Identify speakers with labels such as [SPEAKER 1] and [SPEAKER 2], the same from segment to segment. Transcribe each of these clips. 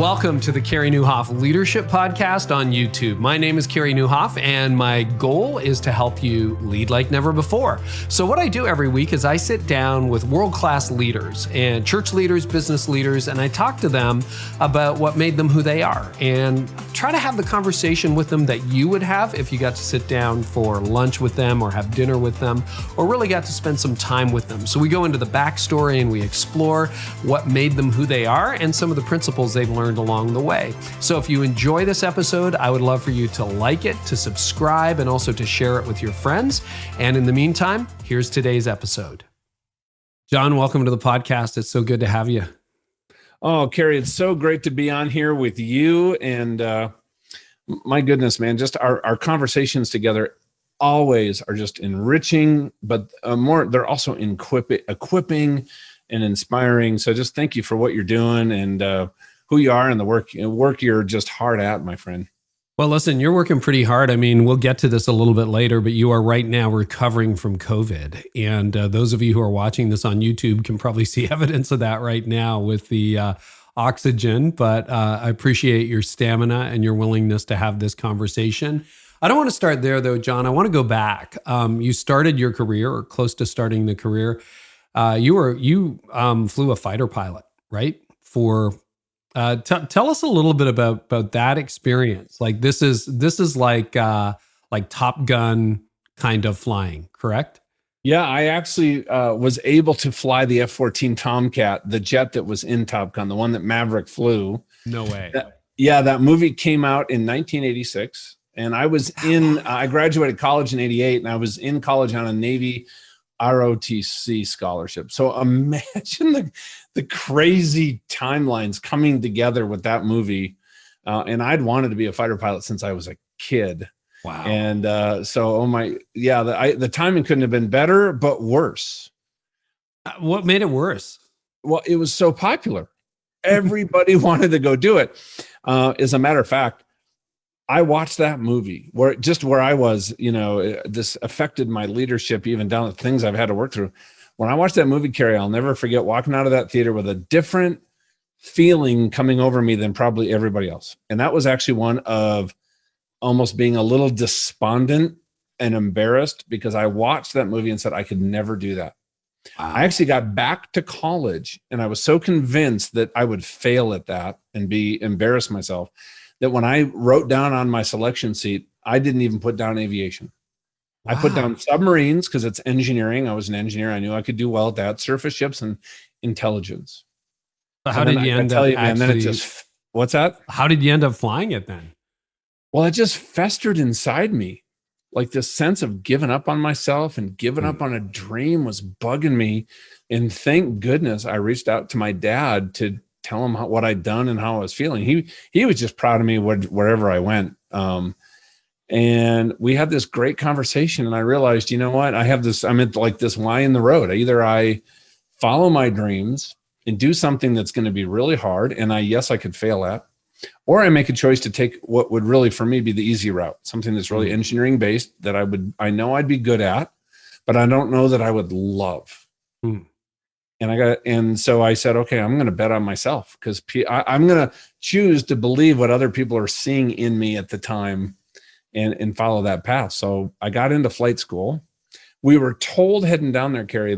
[SPEAKER 1] Welcome to the Carey Nieuwhof Leadership Podcast on YouTube. My name is Carey Nieuwhof, and my goal is to help you lead like never before. So what I do every week is I sit down with world-class leaders and church leaders, business leaders, and I talk to them about what made them who they are and try to have the conversation with them that you would have if you got to sit down for lunch with them or have dinner with them or really got to spend some time with them. So we go into the backstory and we explore what made them who they are and some of the principles they've learned along the way. So if you enjoy this episode, I would love for you to like it, to subscribe, and also to share it with your friends. And in the meantime, here's today's episode. John, welcome to the podcast. It's so good to have you.
[SPEAKER 2] Oh, Carey, it's so great to be on here with you. And my goodness, man, just our conversations together always are just enriching, but they're also equipping and inspiring. So just thank you for what you're doing and who you are and the work you're just hard at, my friend.
[SPEAKER 1] Well, listen, you're working pretty hard. I mean, we'll get to this a little bit later, but you are right now recovering from COVID. And those of you who are watching this on YouTube can probably see evidence of that right now with the oxygen. But I appreciate your stamina and your willingness to have this conversation. I don't want to start there, though, John. I want to go back. You started your career, or close to starting the career. You flew a fighter pilot, right? Tell us a little bit about that experience. Like this is like Top Gun kind of flying, correct?
[SPEAKER 2] Yeah, I actually was able to fly the F-14 Tomcat, the jet that was in Top Gun, the one that Maverick flew.
[SPEAKER 1] No way.
[SPEAKER 2] That movie came out in 1986, and I was I graduated college in 88, and I was in college on a Navy ROTC scholarship. So imagine the crazy timelines coming together with that movie. And I'd wanted to be a fighter pilot since I was a kid.
[SPEAKER 1] Wow.
[SPEAKER 2] And the timing couldn't have been better, but worse.
[SPEAKER 1] What made it worse?
[SPEAKER 2] Well, it was so popular. Everybody wanted to go do it. As a matter of fact, I watched that movie where I was, this affected my leadership, even down to things I've had to work through. When I watched that movie, Carey, I'll never forget walking out of that theater with a different feeling coming over me than probably everybody else. And that was actually one of almost being a little despondent and embarrassed because I watched that movie and said, I could never do that. Wow. I actually got back to college and I was so convinced that I would fail at that and embarrass myself that when I wrote down on my selection sheet, I didn't even put down aviation. Wow. I put down submarines because it's engineering. I was an engineer. I knew I could do well at that. Surface ships and intelligence.
[SPEAKER 1] So how did you end up
[SPEAKER 2] what's that?
[SPEAKER 1] How did you end up flying it then?
[SPEAKER 2] Well, it just festered inside me. Like this sense of giving up on myself and giving up on a dream was bugging me. And thank goodness I reached out to my dad to tell him what I'd done and how I was feeling. He was just proud of me wherever I went. And we had this great conversation and I realized, you know what, I'm at like this Y in the road. Either I follow my dreams and do something that's going to be really hard and I could fail at, or I make a choice to take what would really for me be the easy route, something that's really engineering based that I know I'd be good at, but I don't know that I would love. And so I said, okay, I'm going to bet on myself because I'm going to choose to believe what other people are seeing in me at the time and follow that path. So I got into flight school. We were told heading down there, Carey,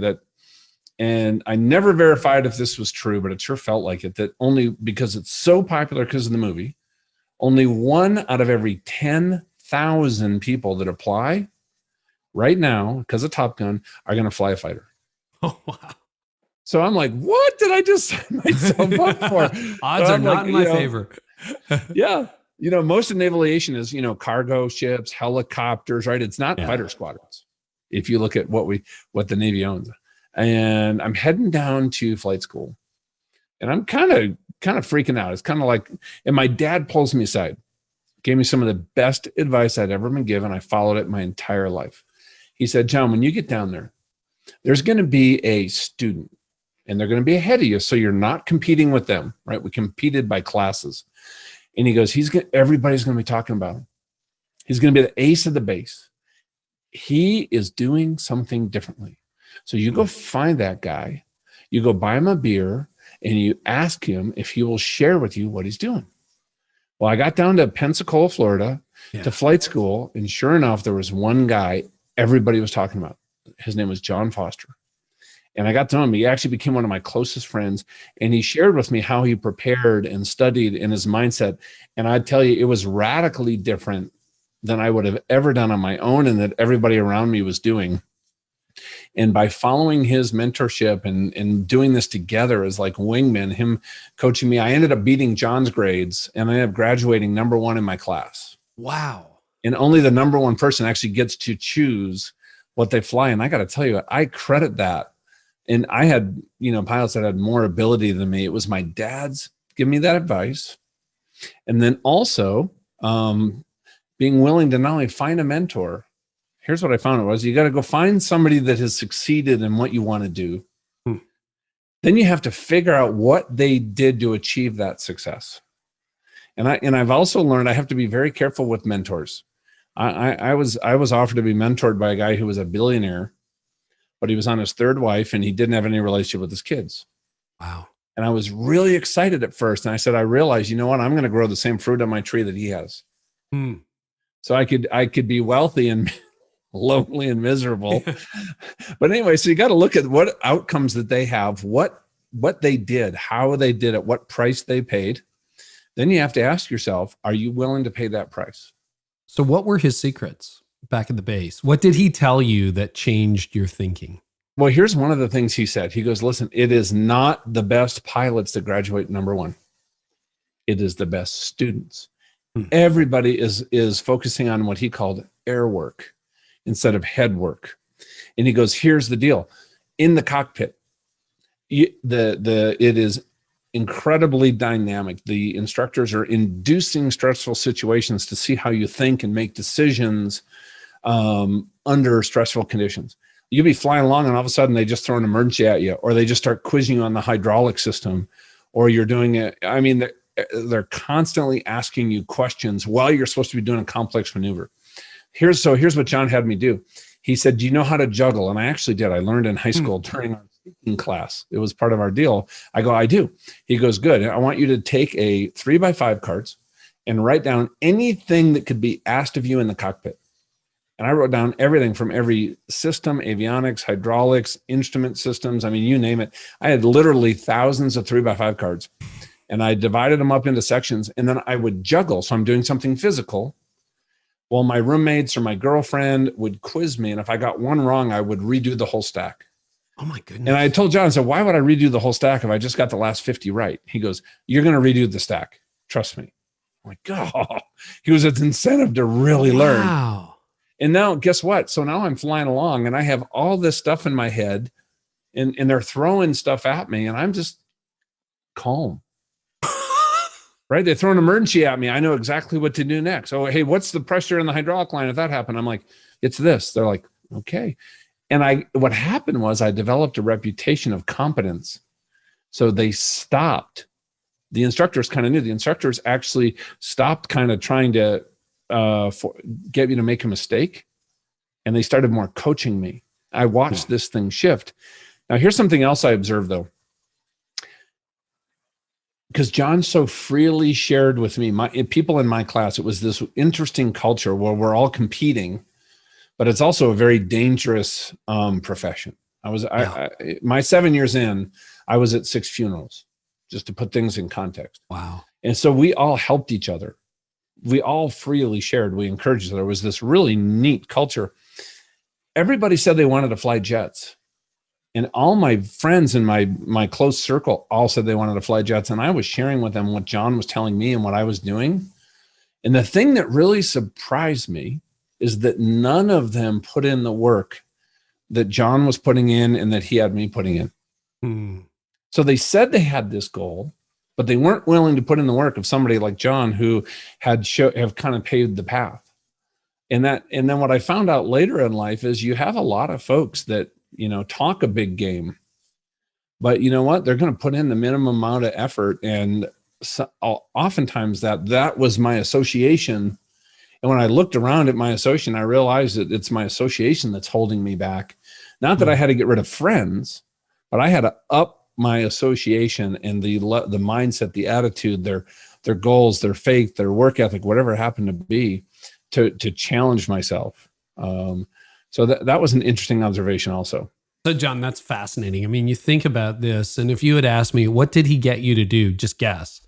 [SPEAKER 2] and I never verified if this was true, but it sure felt like it, that only because it's so popular because of the movie, only 1 out of every 10,000 people that apply right now because of Top Gun are going to fly a fighter.
[SPEAKER 1] Oh, wow.
[SPEAKER 2] So I'm like, what did I just sign myself up for?
[SPEAKER 1] Odds are not in my favor.
[SPEAKER 2] Yeah. Most of naval aviation is, cargo ships, helicopters, right? It's not fighter squadrons. If you look at what the Navy owns. And I'm heading down to flight school and I'm kind of freaking out. It's kind of like, and my dad pulls me aside, gave me some of the best advice I'd ever been given. I followed it my entire life. He said, John, when you get down there, there's going to be a student and they're going to be ahead of you. So you're not competing with them, right? We competed by classes. And he goes, everybody's going to be talking about him. He's going to be the ace of the base. He is doing something differently. So you go find that guy, you go buy him a beer and you ask him if he will share with you what he's doing. Well, I got down to Pensacola, Florida to flight school. And sure enough, there was one guy everybody was talking about. His name was John Foster. And I got to know him. He actually became one of my closest friends. And he shared with me how he prepared and studied in his mindset. And I'd tell you, it was radically different than I would have ever done on my own and that everybody around me was doing. And by following his mentorship and doing this together as like wingmen, him coaching me, I ended up beating John's grades and I ended up graduating number one in my class.
[SPEAKER 1] Wow.
[SPEAKER 2] And only the number one person actually gets to choose what they fly. And I got to tell you, I credit that. And I had, pilots that had more ability than me. It was my dad's giving me that advice. And then also being willing to not only find a mentor. Here's what I found it was, you got to go find somebody that has succeeded in what you want to do. Then you have to figure out what they did to achieve that success. And I've also learned I have to be very careful with mentors. I was offered to be mentored by a guy who was a billionaire, but he was on his third wife and he didn't have any relationship with his kids.
[SPEAKER 1] Wow.
[SPEAKER 2] And I was really excited at first. And I said, I realized, you know what? I'm going to grow the same fruit on my tree that he has. So I could be wealthy and lonely and miserable. But anyway, so you got to look at what outcomes that they have, what they did, how they did it, what price they paid. Then you have to ask yourself, are you willing to pay that price?
[SPEAKER 1] So what were his secrets back at the base? What did he tell you that changed your thinking?
[SPEAKER 2] Well, here's one of the things he said. He goes, listen, it is not the best pilots that graduate number one. It is the best students. Everybody is focusing on what he called air work instead of head work. And he goes, here's the deal. In the cockpit, it is incredibly dynamic. The instructors are inducing stressful situations to see how you think and make decisions under stressful conditions. You'll be flying along and all of a sudden they just throw an emergency at you, or they just start quizzing you on the hydraulic system, or you're doing it. I mean, they're constantly asking you questions while you're supposed to be doing a complex maneuver. Here's what John had me do. He said, do you know how to juggle? And I actually did. I learned in high school during our speaking class. It was part of our deal. I go, I do. He goes, good. I want you to take a 3x5 cards and write down anything that could be asked of you in the cockpit. And I wrote down everything from every system, avionics, hydraulics, instrument systems. I mean, you name it. I had literally thousands of 3x5 cards. And I divided them up into sections, and then I would juggle. So I'm doing something physical. Well, my roommates or my girlfriend would quiz me. And if I got one wrong, I would redo the whole stack.
[SPEAKER 1] Oh my goodness.
[SPEAKER 2] And I told John, I said, why would I redo the whole stack if I just got the last 50 right? He goes, you're going to redo the stack. Trust me. I'm like, oh, he was an incentive to really learn.
[SPEAKER 1] Wow.
[SPEAKER 2] And now guess what? So now I'm flying along and I have all this stuff in my head and they're throwing stuff at me and I'm just calm. Right? They throw an emergency at me. I know exactly what to do next. Oh, hey, what's the pressure in the hydraulic line if that happened? I'm like, it's this. They're like, okay. And what happened was I developed a reputation of competence. So they stopped. The instructors kind of knew. The instructors actually stopped kind of trying to get me to make a mistake. And they started more coaching me. I watched this thing shift. Now, here's something else I observed, though. Because John so freely shared with me, people in my class, it was this interesting culture where we're all competing, but it's also a very dangerous profession. My 7 years in, I was at 6 funerals, just to put things in context.
[SPEAKER 1] Wow.
[SPEAKER 2] And so we all helped each other. We all freely shared. We encouraged each other. It was this really neat culture. Everybody said they wanted to fly jets. And all my friends in my close circle all said they wanted to fly jets. And I was sharing with them what John was telling me and what I was doing. And the thing that really surprised me is that none of them put in the work that John was putting in and that he had me putting in. So they said they had this goal, but they weren't willing to put in the work of somebody like John who have kind of paved the path. And then what I found out later in life is you have a lot of folks that talk a big game, but you know what? They're going to put in the minimum amount of effort. And so, oftentimes that was my association. And when I looked around at my association, I realized that it's my association that's holding me back. Not that I had to get rid of friends, but I had to up my association and the mindset, the attitude, their goals, their faith, their work ethic, whatever it happened to be, to challenge myself. So that was an interesting observation also.
[SPEAKER 1] So John, that's fascinating. I mean, you think about this, and if you had asked me, what did he get you to do? Just guess.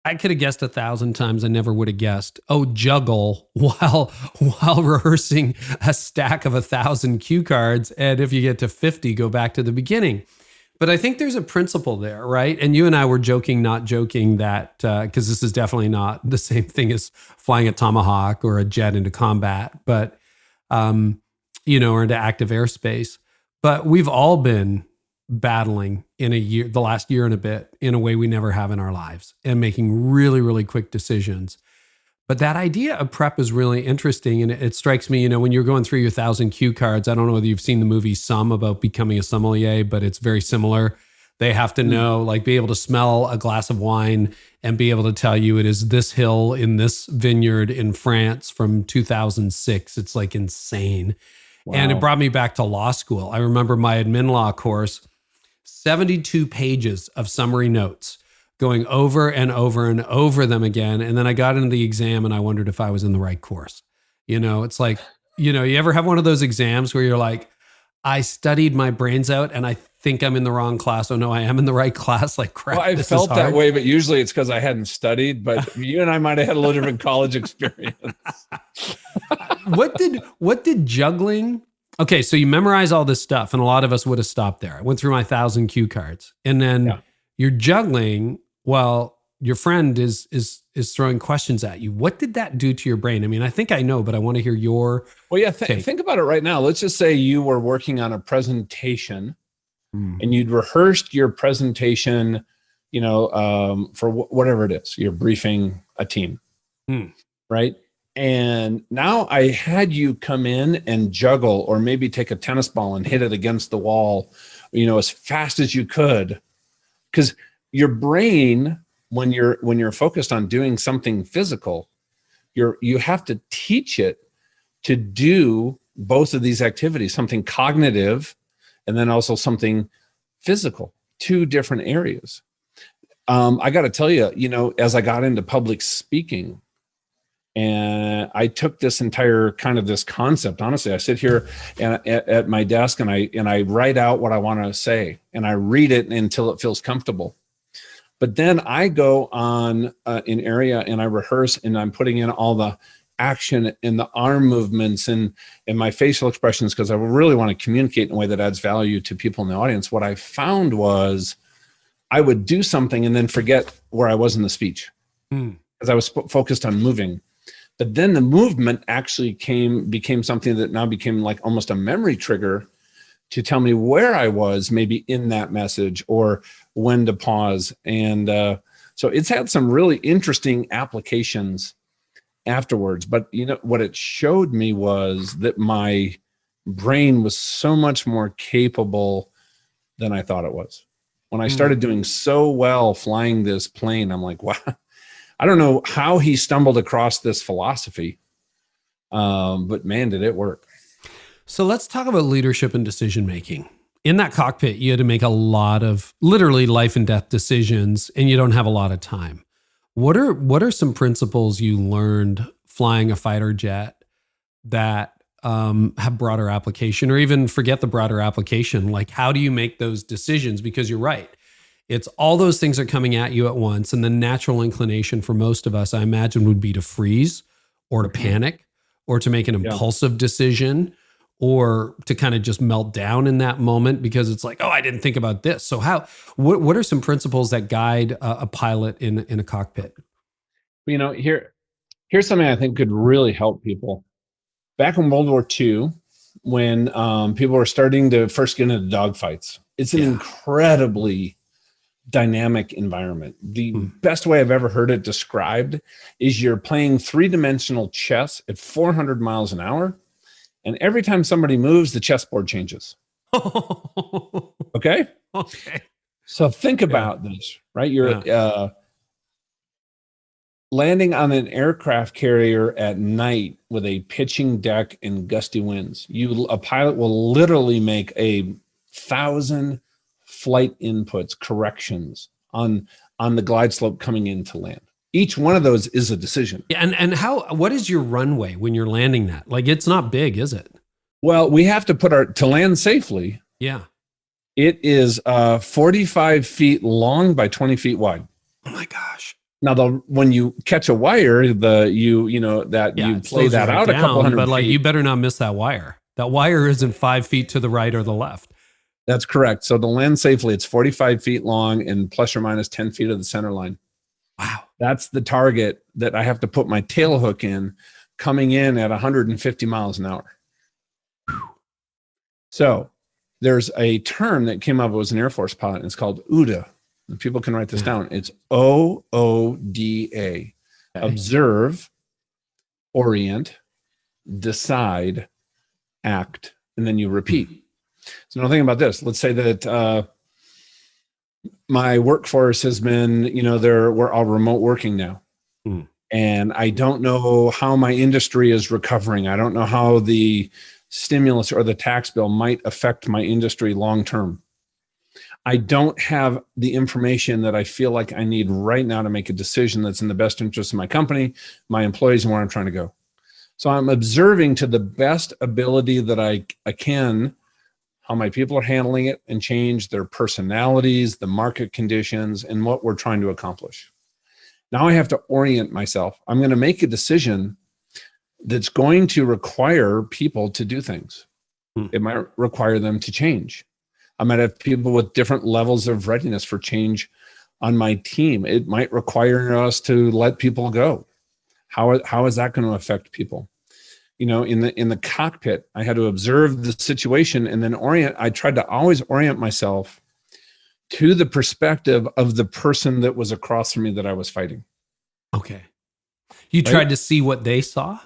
[SPEAKER 1] I could have guessed 1,000 times. I never would have guessed. Oh, juggle while rehearsing a stack of 1,000 cue cards. And if you get to 50, go back to the beginning. But I think there's a principle there, right? And you and I were joking, not joking, that because this is definitely not the same thing as flying a Tomahawk or a jet into combat, but or into active airspace. But we've all been battling in the last year and a bit, in a way we never have in our lives, and making really, really quick decisions. But that idea of prep is really interesting. And it strikes me, when you're going through your 1,000 cue cards, I don't know whether you've seen the movie Some about becoming a sommelier, but it's very similar. They have to know, be able to smell a glass of wine and be able to tell you it is this hill in this vineyard in France from 2006. It's insane. Wow. And it brought me back to law school. I remember my admin law course, 72 pages of summary notes, going over and over and over them again. And then I got into the exam and I wondered if I was in the right course. It's like, you ever have one of those exams where you're like, I studied my brains out and I think I'm in the wrong class. Oh no, I am in the right class. Crap.
[SPEAKER 2] Well, I felt that way, but usually it's because I hadn't studied, but you and I might have had a little different college experience. What did juggling? Okay, so you memorize all this stuff, and a lot of us would have stopped there. I went through my 1,000 cue cards, and then you're juggling while your friend is throwing questions at you. What did that do to your brain? I mean, I think I know, but I want to hear your. Well, yeah, think about it right now. Let's just say you were working on a presentation, and you'd rehearsed your presentation, for whatever it is, you're briefing a team, right? And now I had you come in and juggle, or maybe take a tennis ball and hit it against the wall, as fast as you could, because your brain, when you're focused on doing something physical, you have to teach it to do both of these activities, something cognitive and then also something physical, two different areas. I got to tell you, as I got into public speaking, and I took this entire this concept. Honestly, I sit here at my desk and I write out what I want to say, and I read it until it feels comfortable. But then I go on an area and I rehearse, and I'm putting in all the action and the arm movements and my facial expressions, because I really want to communicate in a way that adds value to people in the audience. What I found was I would do something and then forget where I was in the speech because I was focused on moving. But then the movement actually became something that now became almost a memory trigger to tell me where I was maybe in that message or when to pause. And so it's had some really interesting applications afterwards. But what it showed me was that my brain was so much more capable than I thought it was. When I started doing so well flying this plane, I'm like, wow. I don't know how he stumbled across this philosophy, but man, did it work.
[SPEAKER 1] So let's talk about leadership and decision-making. In that cockpit, you had to make a lot of literally life and death decisions, and you don't have a lot of time. What are some principles you learned flying a fighter jet that have broader application, or even forget the broader application? How do you make those decisions? Because you're right. It's all those things are coming at you at once. And the natural inclination for most of us, I imagine, would be to freeze or to panic or to make an impulsive decision or to kind of just melt down in that moment because it's like, oh, I didn't think about this. So what are some principles that guide a pilot in a cockpit?
[SPEAKER 2] Here's something I think could really help people. Back in World War II, when people were starting to first get into dogfights, it's an incredibly dynamic environment. The best way I've ever heard it described is you're playing three-dimensional chess at 400 miles an hour, and every time somebody moves, the chessboard changes. Okay?
[SPEAKER 1] Okay.
[SPEAKER 2] So think about this, right? You're landing on an aircraft carrier at night with a pitching deck and gusty winds. A pilot will literally make 1,000 flight inputs, corrections on the glide slope coming into land. Each one of those is a decision.
[SPEAKER 1] Yeah, and what is your runway when you're landing that? Like, it's not big, is it?
[SPEAKER 2] Well, we have to to land safely.
[SPEAKER 1] Yeah.
[SPEAKER 2] It is 45 feet long by 20 feet wide.
[SPEAKER 1] Oh my gosh.
[SPEAKER 2] Now, when you catch a wire, you play that out
[SPEAKER 1] down,
[SPEAKER 2] a couple hundred
[SPEAKER 1] but like,
[SPEAKER 2] feet.
[SPEAKER 1] you better not miss that wire. That wire isn't 5 feet to the right or the left.
[SPEAKER 2] That's correct. So to land safely, it's 45 feet long and plus or minus 10 feet of the center line.
[SPEAKER 1] Wow.
[SPEAKER 2] That's the target that I have to put my tail hook in, coming in at 150 miles an hour. So there's a term that came up. It was an Air Force pilot, and it's called OODA. And people can write this down. It's OODA. Okay. Observe, orient, decide, act, and then you repeat. So now think about this. Let's say that my workforce has been, we're all remote working now. And I don't know how my industry is recovering. I don't know how the stimulus or the tax bill might affect my industry long-term. I don't have the information that I feel like I need right now to make a decision that's in the best interest of my company, my employees, and where I'm trying to go. So I'm observing to the best ability that I can how my people are handling it and change their personalities, the market conditions, and what we're trying to accomplish. Now I have to orient myself. I'm going to make a decision that's going to require people to do things. It might require them to change. I might have people with different levels of readiness for change on my team. It might require us to let people go. How is that going to affect people? In the cockpit, I had to observe the situation and then orient. I tried to always orient myself to the perspective of the person that was across from me that I was fighting.
[SPEAKER 1] Okay. You tried to see what they saw?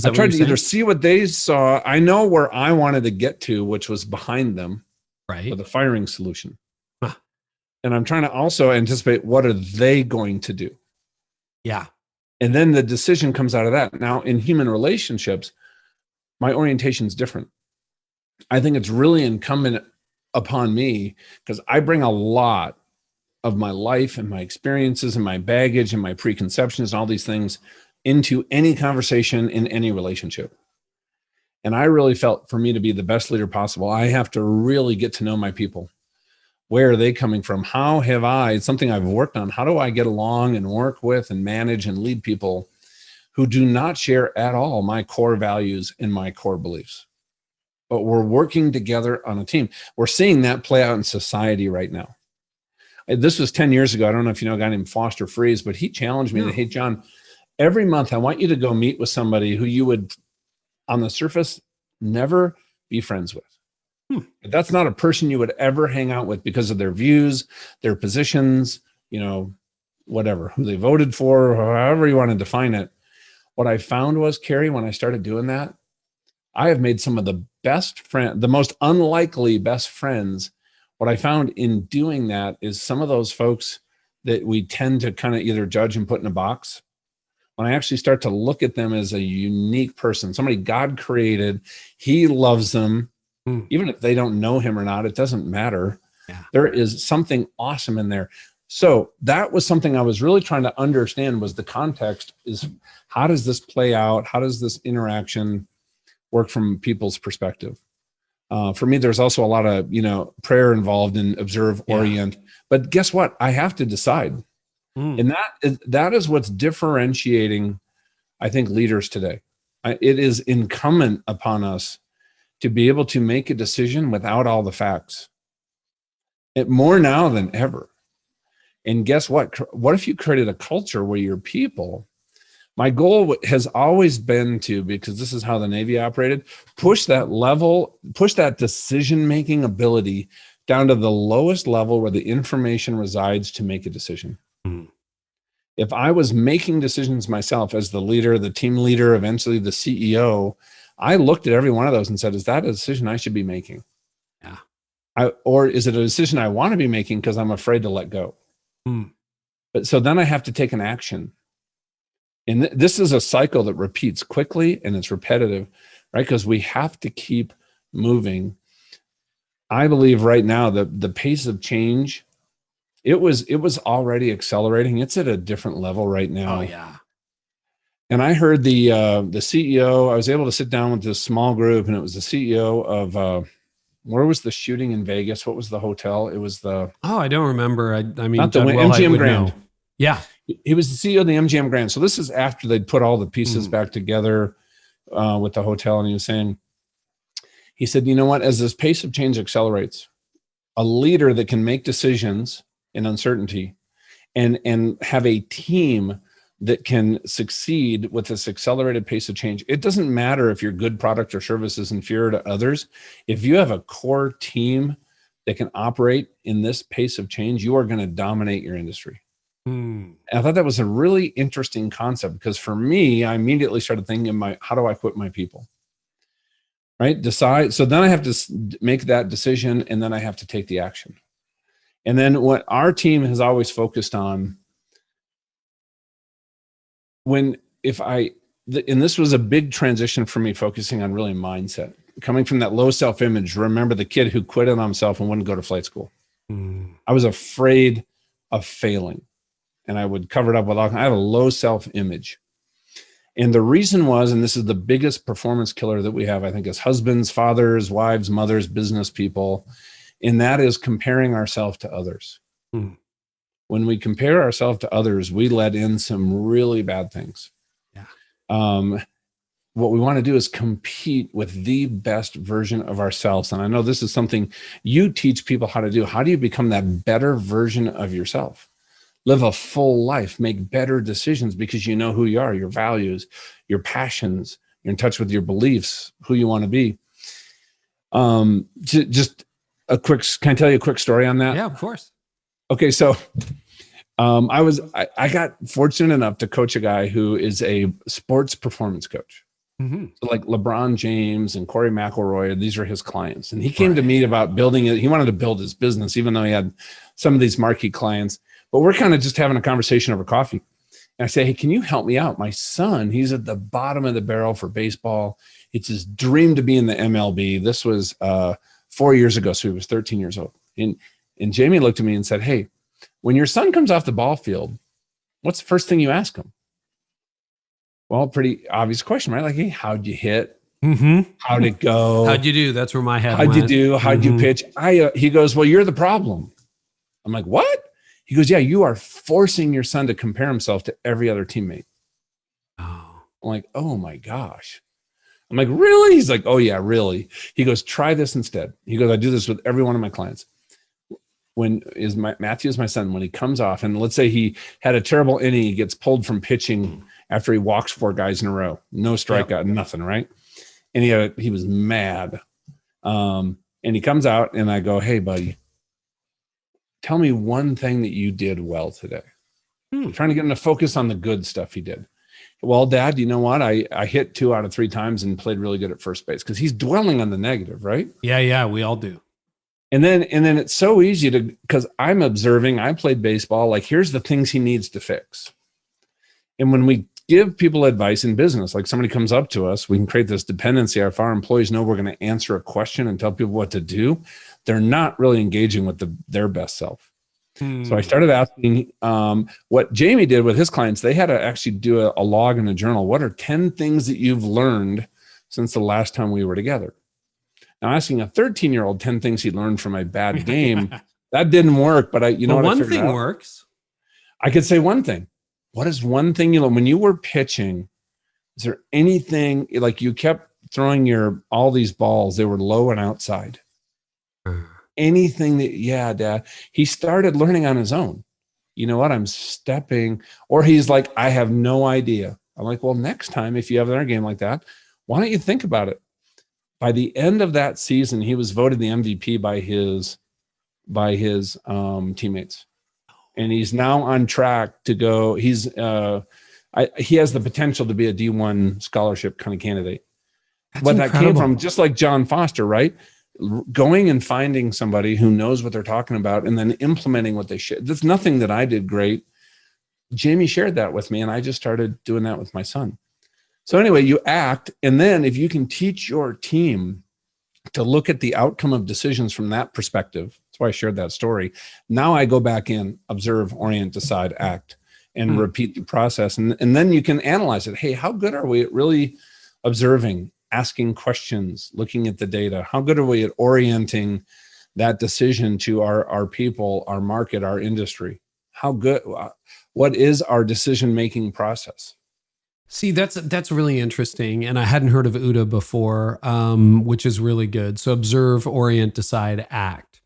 [SPEAKER 2] I tried to either see what they saw. I know where I wanted to get to, which was behind them,
[SPEAKER 1] right,
[SPEAKER 2] with a firing solution. Huh. And I'm trying to also anticipate what are they going to do.
[SPEAKER 1] Yeah.
[SPEAKER 2] And then the decision comes out of that. Now, in human relationships, my orientation is different. I think it's really incumbent upon me because I bring a lot of my life and my experiences and my baggage and my preconceptions and all these things into any conversation in any relationship. And I really felt for me to be the best leader possible, I have to really get to know my people. Where are they coming from? How have it's something I've worked on. How do I get along and work with and manage and lead people who do not share at all my core values and my core beliefs? But we're working together on a team. We're seeing that play out in society right now. This was 10 years ago. I don't know if you know a guy named Foster Freeze, but he challenged me that, hey, John, every month I want you to go meet with somebody who you would, on the surface, never be friends with. That's not a person you would ever hang out with because of their views, their positions, whatever, who they voted for, or however you want to define it. What I found was, Carey, when I started doing that, I have made some of the best friends, the most unlikely best friends. What I found in doing that is some of those folks that we tend to kind of either judge and put in a box. When I actually start to look at them as a unique person, somebody God created, he loves them. Even if they don't know him or not, it doesn't matter. Yeah. There is something awesome in there. So that was something I was really trying to understand was the context is how does this play out? How does this interaction work from people's perspective? For me, there's also a lot of, prayer involved in observe, orient. But guess what? I have to decide. And that is what's differentiating, I think, leaders today. It is incumbent upon us to be able to make a decision without all the facts. More now than ever. And guess what? What if you created a culture where your people, my goal has always been to, because this is how the Navy operated, push that decision-making ability down to the lowest level where the information resides to make a decision. If I was making decisions myself as the leader, the team leader, eventually the CEO, I looked at every one of those and said, is that a decision I should be making? Yeah. Or is it a decision I want to be making because I'm afraid to let go? But so then I have to take an action. And this is a cycle that repeats quickly and it's repetitive, right? Because we have to keep moving. I believe right now the pace of change, it was already accelerating. It's at a different level right now.
[SPEAKER 1] Oh yeah.
[SPEAKER 2] And I heard the CEO. I was able to sit down with this small group, and it was the CEO of where was the shooting in Vegas? What was the hotel? It was the
[SPEAKER 1] I don't remember. I mean,
[SPEAKER 2] not the
[SPEAKER 1] Judd Wellhite
[SPEAKER 2] MGM
[SPEAKER 1] would
[SPEAKER 2] Grand.
[SPEAKER 1] know. Yeah.
[SPEAKER 2] He was the CEO of the MGM Grand. So this is after they'd put all the pieces back together with the hotel. And he said, you know what, as this pace of change accelerates, a leader that can make decisions in uncertainty and have a team that can succeed with this accelerated pace of change. It doesn't matter if your good product or service is inferior to others. If you have a core team that can operate in this pace of change, you are going to dominate your industry. And I thought that was a really interesting concept, because for me, I immediately started thinking how do I equip my people? Right? Decide. So then I have to make that decision, and then I have to take the action. And then what our team has always focused on, and this was a big transition for me, focusing on really mindset, coming from that low self-image. Remember the kid who quit on himself and wouldn't go to flight school. I was afraid of failing, and I would cover it up with I have a low self-image. And the reason was, and this is the biggest performance killer that we have, I think, as husbands, fathers, wives, mothers, business people, and that is comparing ourselves to others. When we compare ourselves to others, we let in some really bad things. Yeah. What we want to do is compete with the best version of ourselves. And I know this is something you teach people how to do. How do you become that better version of yourself? Live a full life, make better decisions, because you know who you are, your values, your passions, you're in touch with your beliefs, who you want to be. Just can I tell you a quick story on that?
[SPEAKER 1] Yeah, of course.
[SPEAKER 2] Okay, so I got fortunate enough to coach a guy who is a sports performance coach. So like LeBron James and Corey McElroy, these are his clients. And he came to me about building it. He wanted to build his business, even though he had some of these marquee clients. But we're kind of just having a conversation over coffee. And I say, hey, can you help me out? My son, he's at the bottom of the barrel for baseball. It's his dream to be in the MLB. This was 4 years ago, so he was 13 years old. And Jamie looked at me and said, hey, when your son comes off the ball field, what's the first thing you ask him? Well, pretty obvious question, right? Like, hey, how'd you hit? How'd it go?
[SPEAKER 1] How'd you do? That's where my head
[SPEAKER 2] went. How'd you do? How'd you pitch? He goes, well, you're the problem. I'm like, what? He goes, yeah, you are forcing your son to compare himself to every other teammate. I'm like, oh my gosh. I'm like, really? He's like, oh yeah, really. He goes, try this instead. He goes, I do this with every one of my clients. Matthew is my son. When he comes off, and let's say he had a terrible inning, he gets pulled from pitching after he walks 4 guys in a row, no strikeout, nothing, right? And he was mad. And he comes out, and I go, hey, buddy, tell me one thing that you did well today. I'm trying to get him to focus on the good stuff he did. Well, Dad, you know what? I hit 2 out of 3 times and played really good at first base, because he's dwelling on the negative, right?
[SPEAKER 1] Yeah, we all do.
[SPEAKER 2] And then it's so easy because I'm observing, I played baseball, like here's the things he needs to fix. And when we give people advice in business, like somebody comes up to us, we can create this dependency. If our employees know we're going to answer a question and tell people what to do, they're not really engaging with their best self. So I started asking what Jamie did with his clients. They had to actually do a log in a journal. What are 10 things that you've learned since the last time we were together? Now, asking a 13-year-old 10 things he learned from a bad game, that didn't work. But
[SPEAKER 1] one thing works.
[SPEAKER 2] I could say one thing. What is one thing you learned when you were pitching? Is there anything, like you kept throwing all these balls, they were low and outside. Anything that, yeah, Dad, he started learning on his own. You know what? I'm stepping, or he's like, I have no idea. I'm like, well, next time, if you have another game like that, why don't you think about it? By the end of that season, he was voted the MVP by his teammates. And he's now on track to go. He has the potential to be a D1 scholarship kind of candidate.
[SPEAKER 1] That's
[SPEAKER 2] but
[SPEAKER 1] incredible.
[SPEAKER 2] That came from just like John Foster, right? Going and finding somebody who knows what they're talking about and then implementing what they should. There's nothing that I did great. Jamie shared that with me, and I just started doing that with my son. So anyway, you act, and then if you can teach your team to look at the outcome of decisions from that perspective. That's why I shared that story. Now I go back in, observe, orient, decide, act, and repeat the process. And then you can analyze it. Hey, how good are we at really observing, asking questions, looking at the data? How good are we at orienting that decision to our people, our market, our industry? How good, what is our decision-making process?
[SPEAKER 1] See, that's really interesting. And I hadn't heard of OODA before, which is really good. So observe, orient, decide, act.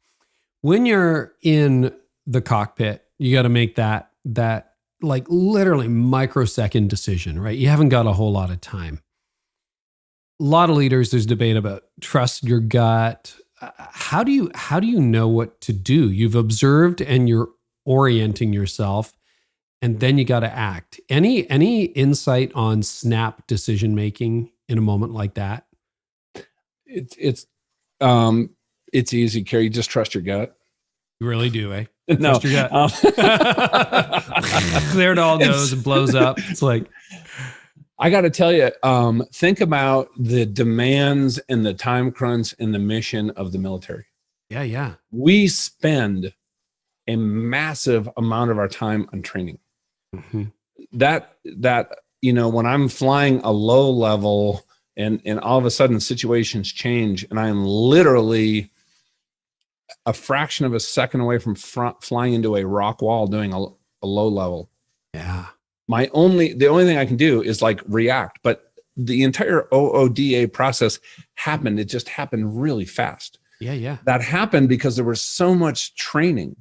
[SPEAKER 1] When you're in the cockpit, you got to make that like literally microsecond decision, right? You haven't got a whole lot of time. A lot of leaders, there's debate about trust your gut. How do you know what to do? You've observed and you're orienting yourself, and then you got to act. Any insight on snap decision making in a moment like that?
[SPEAKER 2] It's easy, Carey. Just trust your gut.
[SPEAKER 1] You really do, eh?
[SPEAKER 2] No.
[SPEAKER 1] Trust your gut. There it all goes and blows up. It's like,
[SPEAKER 2] I got to tell you, think about the demands and the time crunch and the mission of the military.
[SPEAKER 1] Yeah.
[SPEAKER 2] We spend a massive amount of our time on training. Mm-hmm. That when I'm flying a low level and all of a sudden situations change and I'm literally a fraction of a second away from flying into a rock wall doing a low level.
[SPEAKER 1] Yeah.
[SPEAKER 2] The only thing I can do is like react, but the entire OODA process happened. It just happened really fast.
[SPEAKER 1] Yeah.
[SPEAKER 2] That happened because there was so much training.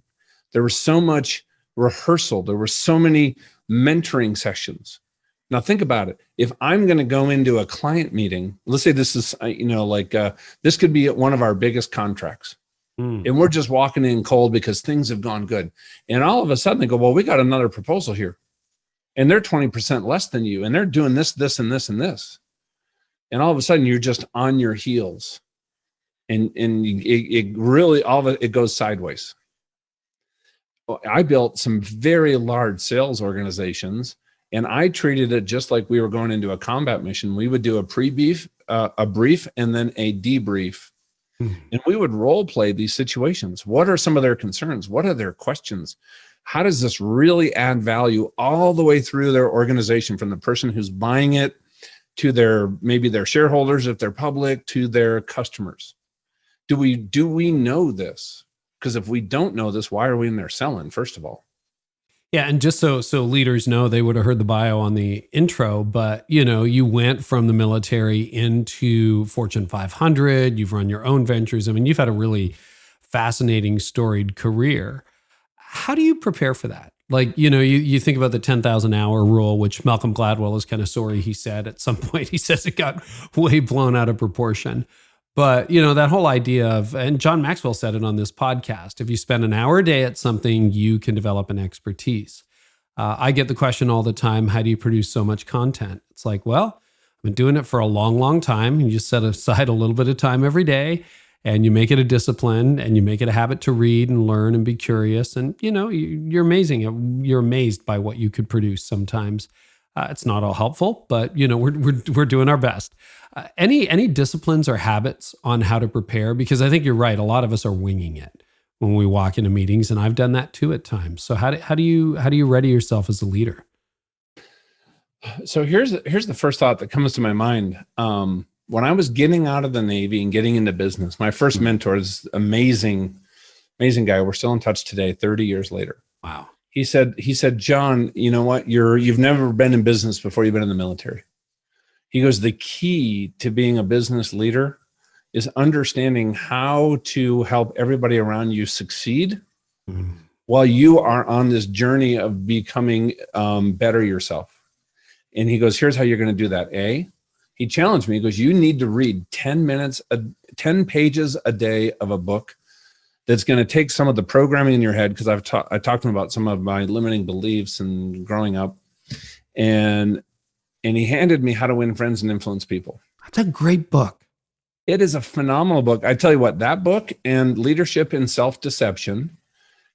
[SPEAKER 2] There was so much rehearsal. There were so many mentoring sessions. Now think about it. If I'm going to go into a client meeting, let's say this is, this could be one of our biggest contracts. And we're just walking in cold because things have gone good. And all of a sudden they go, well, we got another proposal here. And they're 20% less than you. And they're doing this, this, and this, and this. And all of a sudden you're just on your heels. And it really, all of it goes sideways. I built some very large sales organizations, and I treated it just like we were going into a combat mission. We would do a pre-brief, a brief, and then a debrief. And we would role play these situations. What are some of their concerns? What are their questions? How does this really add value all the way through their organization, from the person who's buying it to maybe their shareholders, if they're public, to their customers? Do we know this? Because if we don't know this, why are we in there selling, first of all?
[SPEAKER 1] Yeah, and just so leaders know, they would have heard the bio on the intro, but you went from the military into Fortune 500. You've run your own ventures. I mean, you've had a really fascinating, storied career. How do you prepare for that? Like, you think about the 10,000 hour rule, which Malcolm Gladwell is kind of sorry he said at some point. He says it got way blown out of proportion. But, that whole idea of, and John Maxwell said it on this podcast, if you spend an hour a day at something, you can develop an expertise. I get the question all the time, how do you produce so much content? It's like, well, I've been doing it for a long, long time. You just set aside a little bit of time every day, and you make it a discipline, and you make it a habit to read and learn and be curious. And, you're amazing. You're amazed by what you could produce sometimes. It's not all helpful, but, we're doing our best. Any disciplines or habits on how to prepare? Because I think you're right. A lot of us are winging it when we walk into meetings, and I've done that too at times. So how do you ready yourself as a leader?
[SPEAKER 2] So here's the first thought that comes to my mind. When I was getting out of the Navy and getting into business, my first mentor is amazing guy. We're still in touch today, 30 years later.
[SPEAKER 1] Wow.
[SPEAKER 2] He said, John, you know what? You've never been in business before you've been in the military. He goes, the key to being a business leader is understanding how to help everybody around you succeed while you are on this journey of becoming better yourself. And he goes, here's how you're going to do that. He challenged me. He goes, you need to read 10 pages a day of a book that's going to take some of the programming in your head, because I talked to him about some of my limiting beliefs and growing up. And he handed me How to Win Friends and Influence People.
[SPEAKER 1] That's a great book.
[SPEAKER 2] It is a phenomenal book. I tell you what, that book and Leadership in Self-Deception,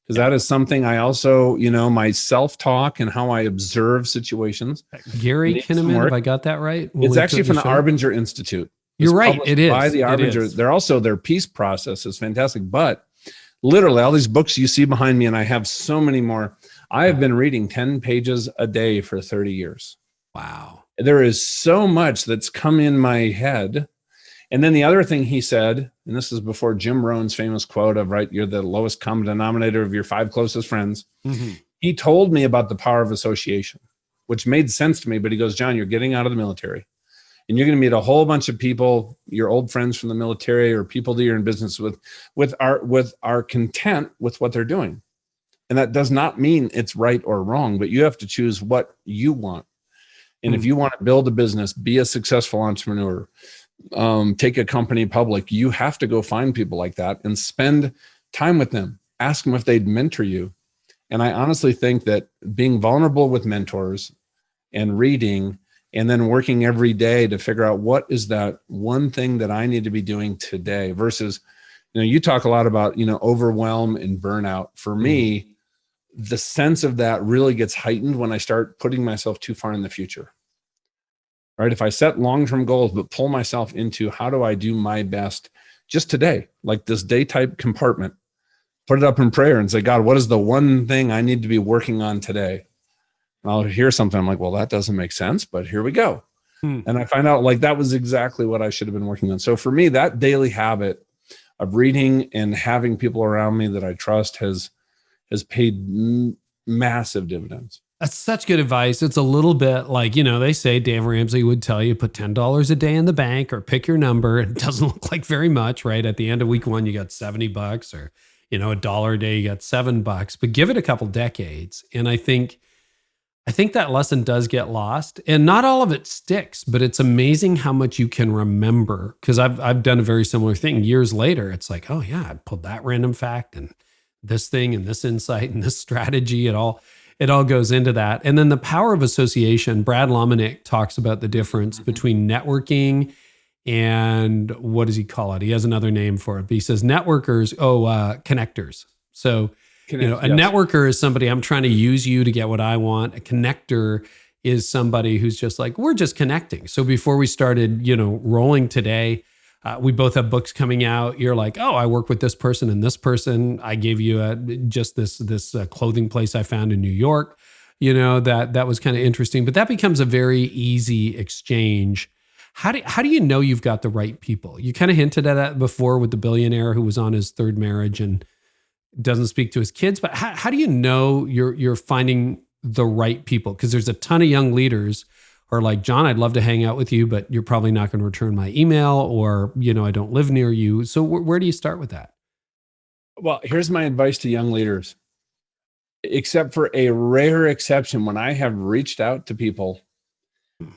[SPEAKER 2] because that is something I also, my self-talk and how I observe situations.
[SPEAKER 1] Gary Kinnaman, have I got that right?
[SPEAKER 2] It's actually from the Arbinger Institute.
[SPEAKER 1] You're right. It is.
[SPEAKER 2] By the Arbinger. They're also, their peace process is fantastic. But literally all these books you see behind me, and I have so many more. I have been reading 10 pages a day for 30 years.
[SPEAKER 1] Wow.
[SPEAKER 2] There is so much that's come in my head. And then the other thing he said, and this is before Jim Rohn's famous quote of, right, you're the lowest common denominator of your 5 closest friends. Mm-hmm. He told me about the power of association, which made sense to me. But he goes, John, you're getting out of the military and you're going to meet a whole bunch of people, your old friends from the military or people that you're in business with are content with what they're doing. And that does not mean it's right or wrong, but you have to choose what you want. And if you want to build a business, be a successful entrepreneur, take a company public, you have to go find people like that and spend time with them. Ask them if they'd mentor you. And I honestly think that being vulnerable with mentors and reading and then working every day to figure out what is that one thing that I need to be doing today versus, you talk a lot about, overwhelm and burnout. For me, the sense of that really gets heightened when I start putting myself too far in the future. Right? If I set long-term goals, but pull myself into how do I do my best just today, like this day type compartment, put it up in prayer and say, God, what is the one thing I need to be working on today? And I'll hear something. I'm like, well, that doesn't make sense, but here we go. And I find out like that was exactly what I should have been working on. So for me, that daily habit of reading and having people around me that I trust has paid massive dividends.
[SPEAKER 1] That's such good advice. It's a little bit like, they say Dave Ramsey would tell you put $10 a day in the bank or pick your number. It doesn't look like very much, right? At the end of week 1, you got $70 or, $1 a day, you got $7, but give it a couple decades. And I think that lesson does get lost and not all of it sticks, but it's amazing how much you can remember. Cause I've done a very similar thing years later. It's like, oh yeah, I pulled that random fact and this thing and this insight and this strategy. It all goes into that. And then the power of association. Brad Lomenick talks about the difference between networking and what does he call it? He has another name for it, but he says networkers, connectors. So, a networker is somebody I'm trying to use you to get what I want. A connector is somebody who's just like, we're just connecting. So before we started, rolling today, we both have books coming out. You're like, oh, I work with this person and this person. I gave you just this clothing place I found in New York. That was kind of interesting. But that becomes a very easy exchange. How do you know you've got the right people? You kind of hinted at that before with the billionaire who was on his 3rd marriage and doesn't speak to his kids. But how do you know you're finding the right people? Because there's a ton of young leaders or like, John, I'd love to hang out with you, but you're probably not going to return my email or, I don't live near you. So where do you start with that?
[SPEAKER 2] Well, here's my advice to young leaders. Except for a rare exception, when I have reached out to people,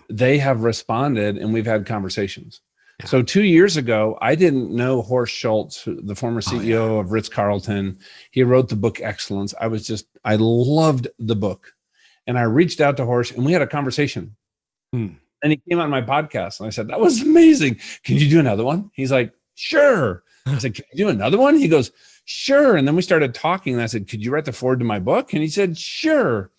[SPEAKER 2] they have responded and we've had conversations. Yeah. So 2 years ago, I didn't know Horst Schultz, the former CEO of Ritz-Carlton. He wrote the book Excellence. I loved the book. And I reached out to Horst and we had a conversation. And he came on my podcast and I said, that was amazing. Can you do another one? He's like, sure. I said, can you do another one? He goes, sure. And then we started talking and I said, could you write the foreword to my book? And he said, sure.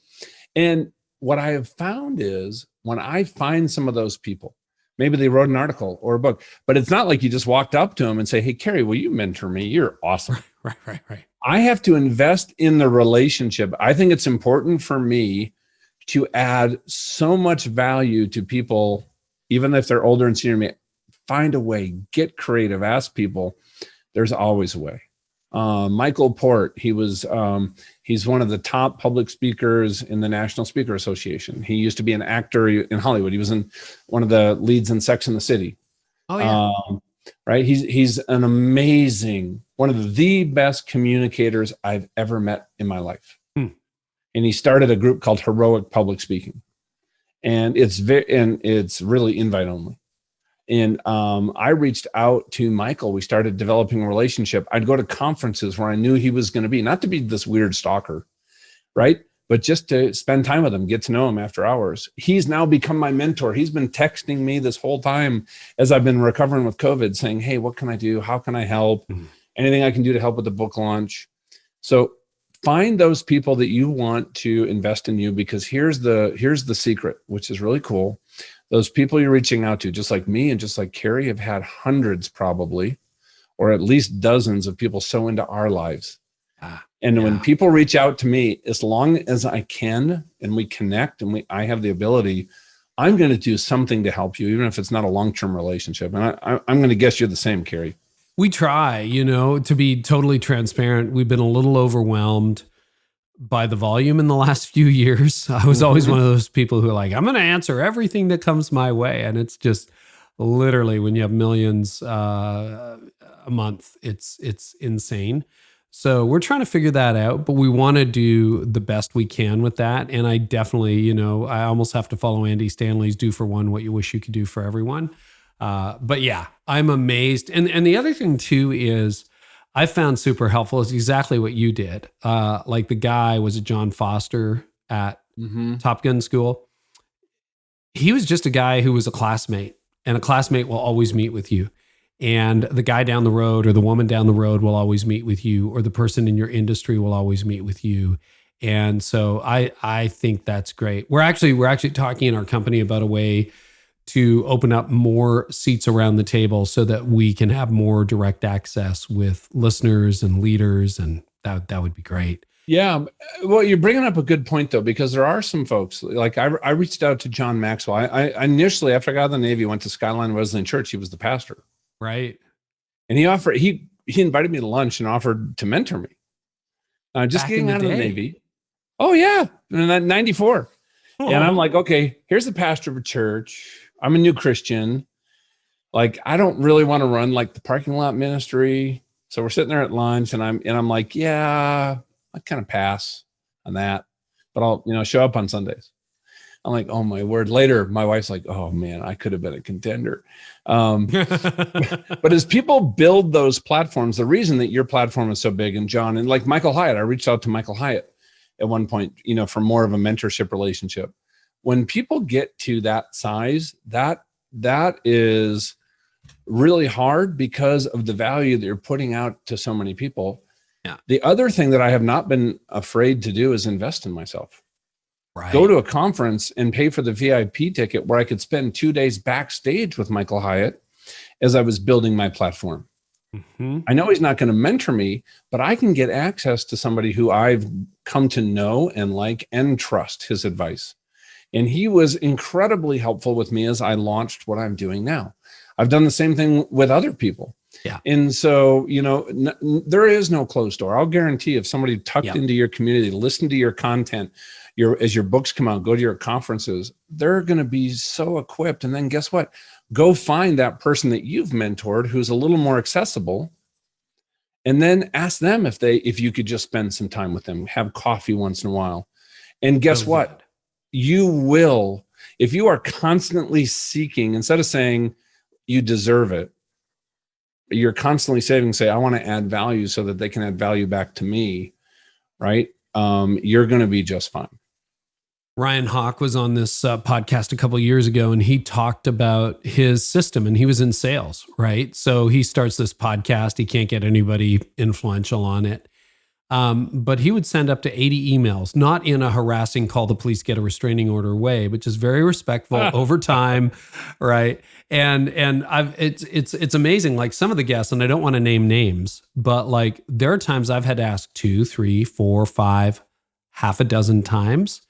[SPEAKER 2] And what I have found is when I find some of those people, maybe they wrote an article or a book, but it's not like you just walked up to them and say, hey, Carey, will you mentor me? You're awesome.
[SPEAKER 1] Right.
[SPEAKER 2] I have to invest in the relationship. I think it's important for me to add so much value to people, even if they're older and senior me. Find a way, get creative, ask people. There's always a way. Michael Port, he's one of the top public speakers in the National Speaker Association. He used to be an actor in Hollywood. He was in one of the leads in Sex and the City.
[SPEAKER 1] Oh yeah.
[SPEAKER 2] Right. He's an amazing, one of the best communicators I've ever met in my life. And he started a group called Heroic Public Speaking, and it's really invite only. And I reached out to Michael. We started developing a relationship. I'd go to conferences where I knew he was going to be, not to be this weird stalker, right? But just to spend time with him, get to know him after hours. He's now become my mentor. He's been texting me this whole time as I've been recovering with COVID saying, hey, what can I do? How can I help? Anything I can do to help with the book launch. So find those people that you want to invest in you, because here's the secret, which is really cool. those people you're reaching out to, just like me and just like Carey, have had hundreds probably, or at least dozens of people so into our lives. And when people reach out to me, as long as I can and we connect and I have the ability, I'm going to do something to help you, even if it's not a long-term relationship. And I'm going to guess you're the same, Carey.
[SPEAKER 1] We try, to be totally transparent. We've been a little overwhelmed by the volume in the last few years. I was always one of those people who are like, I'm going to answer everything that comes my way. And it's just literally, when you have millions a month, it's insane. So we're trying to figure that out, but we want to do the best we can with that. And I definitely, I almost have to follow Andy Stanley's "do for one what you wish you could do for everyone." But yeah, I'm amazed. And the other thing too is I found super helpful is exactly what you did. Like the guy, was it John Foster at Top Gun School? He was just a guy who was a classmate, and a classmate will always meet with you. And the guy down the road or the woman down the road will always meet with you, or the person in your industry will always meet with you. And so I think that's great. We're actually talking in our company about a way to open up more seats around the table so that we can have more direct access with listeners and leaders, and that would be great.
[SPEAKER 2] Yeah. Well, you're bringing up a good point though, because there are some folks, like I reached out to John Maxwell. I initially, after I got out of the Navy, went to Skyline Wesleyan Church. He was the pastor.
[SPEAKER 1] Right.
[SPEAKER 2] And he invited me to lunch and offered to mentor me. Just getting out of the Navy. Oh yeah. In 94. Oh. And I'm like, okay, here's the pastor of a church. I'm a new Christian. Like, I don't really want to run like the parking lot ministry. So we're sitting there at lunch and I'm like, yeah, I kind of pass on that, but I'll, show up on Sundays. I'm like, oh my word. Later, my wife's like, oh man, I could have been a contender. But as people build those platforms, the reason that your platform is so big, and John, and like Michael Hyatt, I reached out to Michael Hyatt at one point, for more of a mentorship relationship. When people get to that size, that is really hard because of the value that you're putting out to so many people. Yeah. The other thing that I have not been afraid to do is invest in myself. Right. Go to a conference and pay for the VIP ticket where I could spend 2 days backstage with Michael Hyatt as I was building my platform. I know he's not going to mentor me, but I can get access to somebody who I've come to know and like and trust his advice. And he was incredibly helpful with me as I launched what I'm doing now. I've done the same thing with other people. Yeah. And so, there is no closed door. I'll guarantee if somebody tucked into your community, listen to your content, as your books come out, go to your conferences, they're going to be so equipped. And then guess what? Go find that person that you've mentored who's a little more accessible, and then ask them if you could just spend some time with them, have coffee once in a while. And guess what? You will, if you are constantly seeking, instead of saying you deserve it, you're constantly say, I want to add value so that they can add value back to me, right? You're going to be just fine.
[SPEAKER 1] Ryan Hawk was on this podcast a couple of years ago, and he talked about his system, and he was in sales, right? So he starts this podcast. He can't get anybody influential on it. But he would send up to 80 emails, not in a harassing call the police, get a restraining order way, but just very respectful over time, right? And it's amazing. Like some of the guests, and I don't want to name names, but like there are times I've had to ask 2, 3, 4, 5, half a dozen times,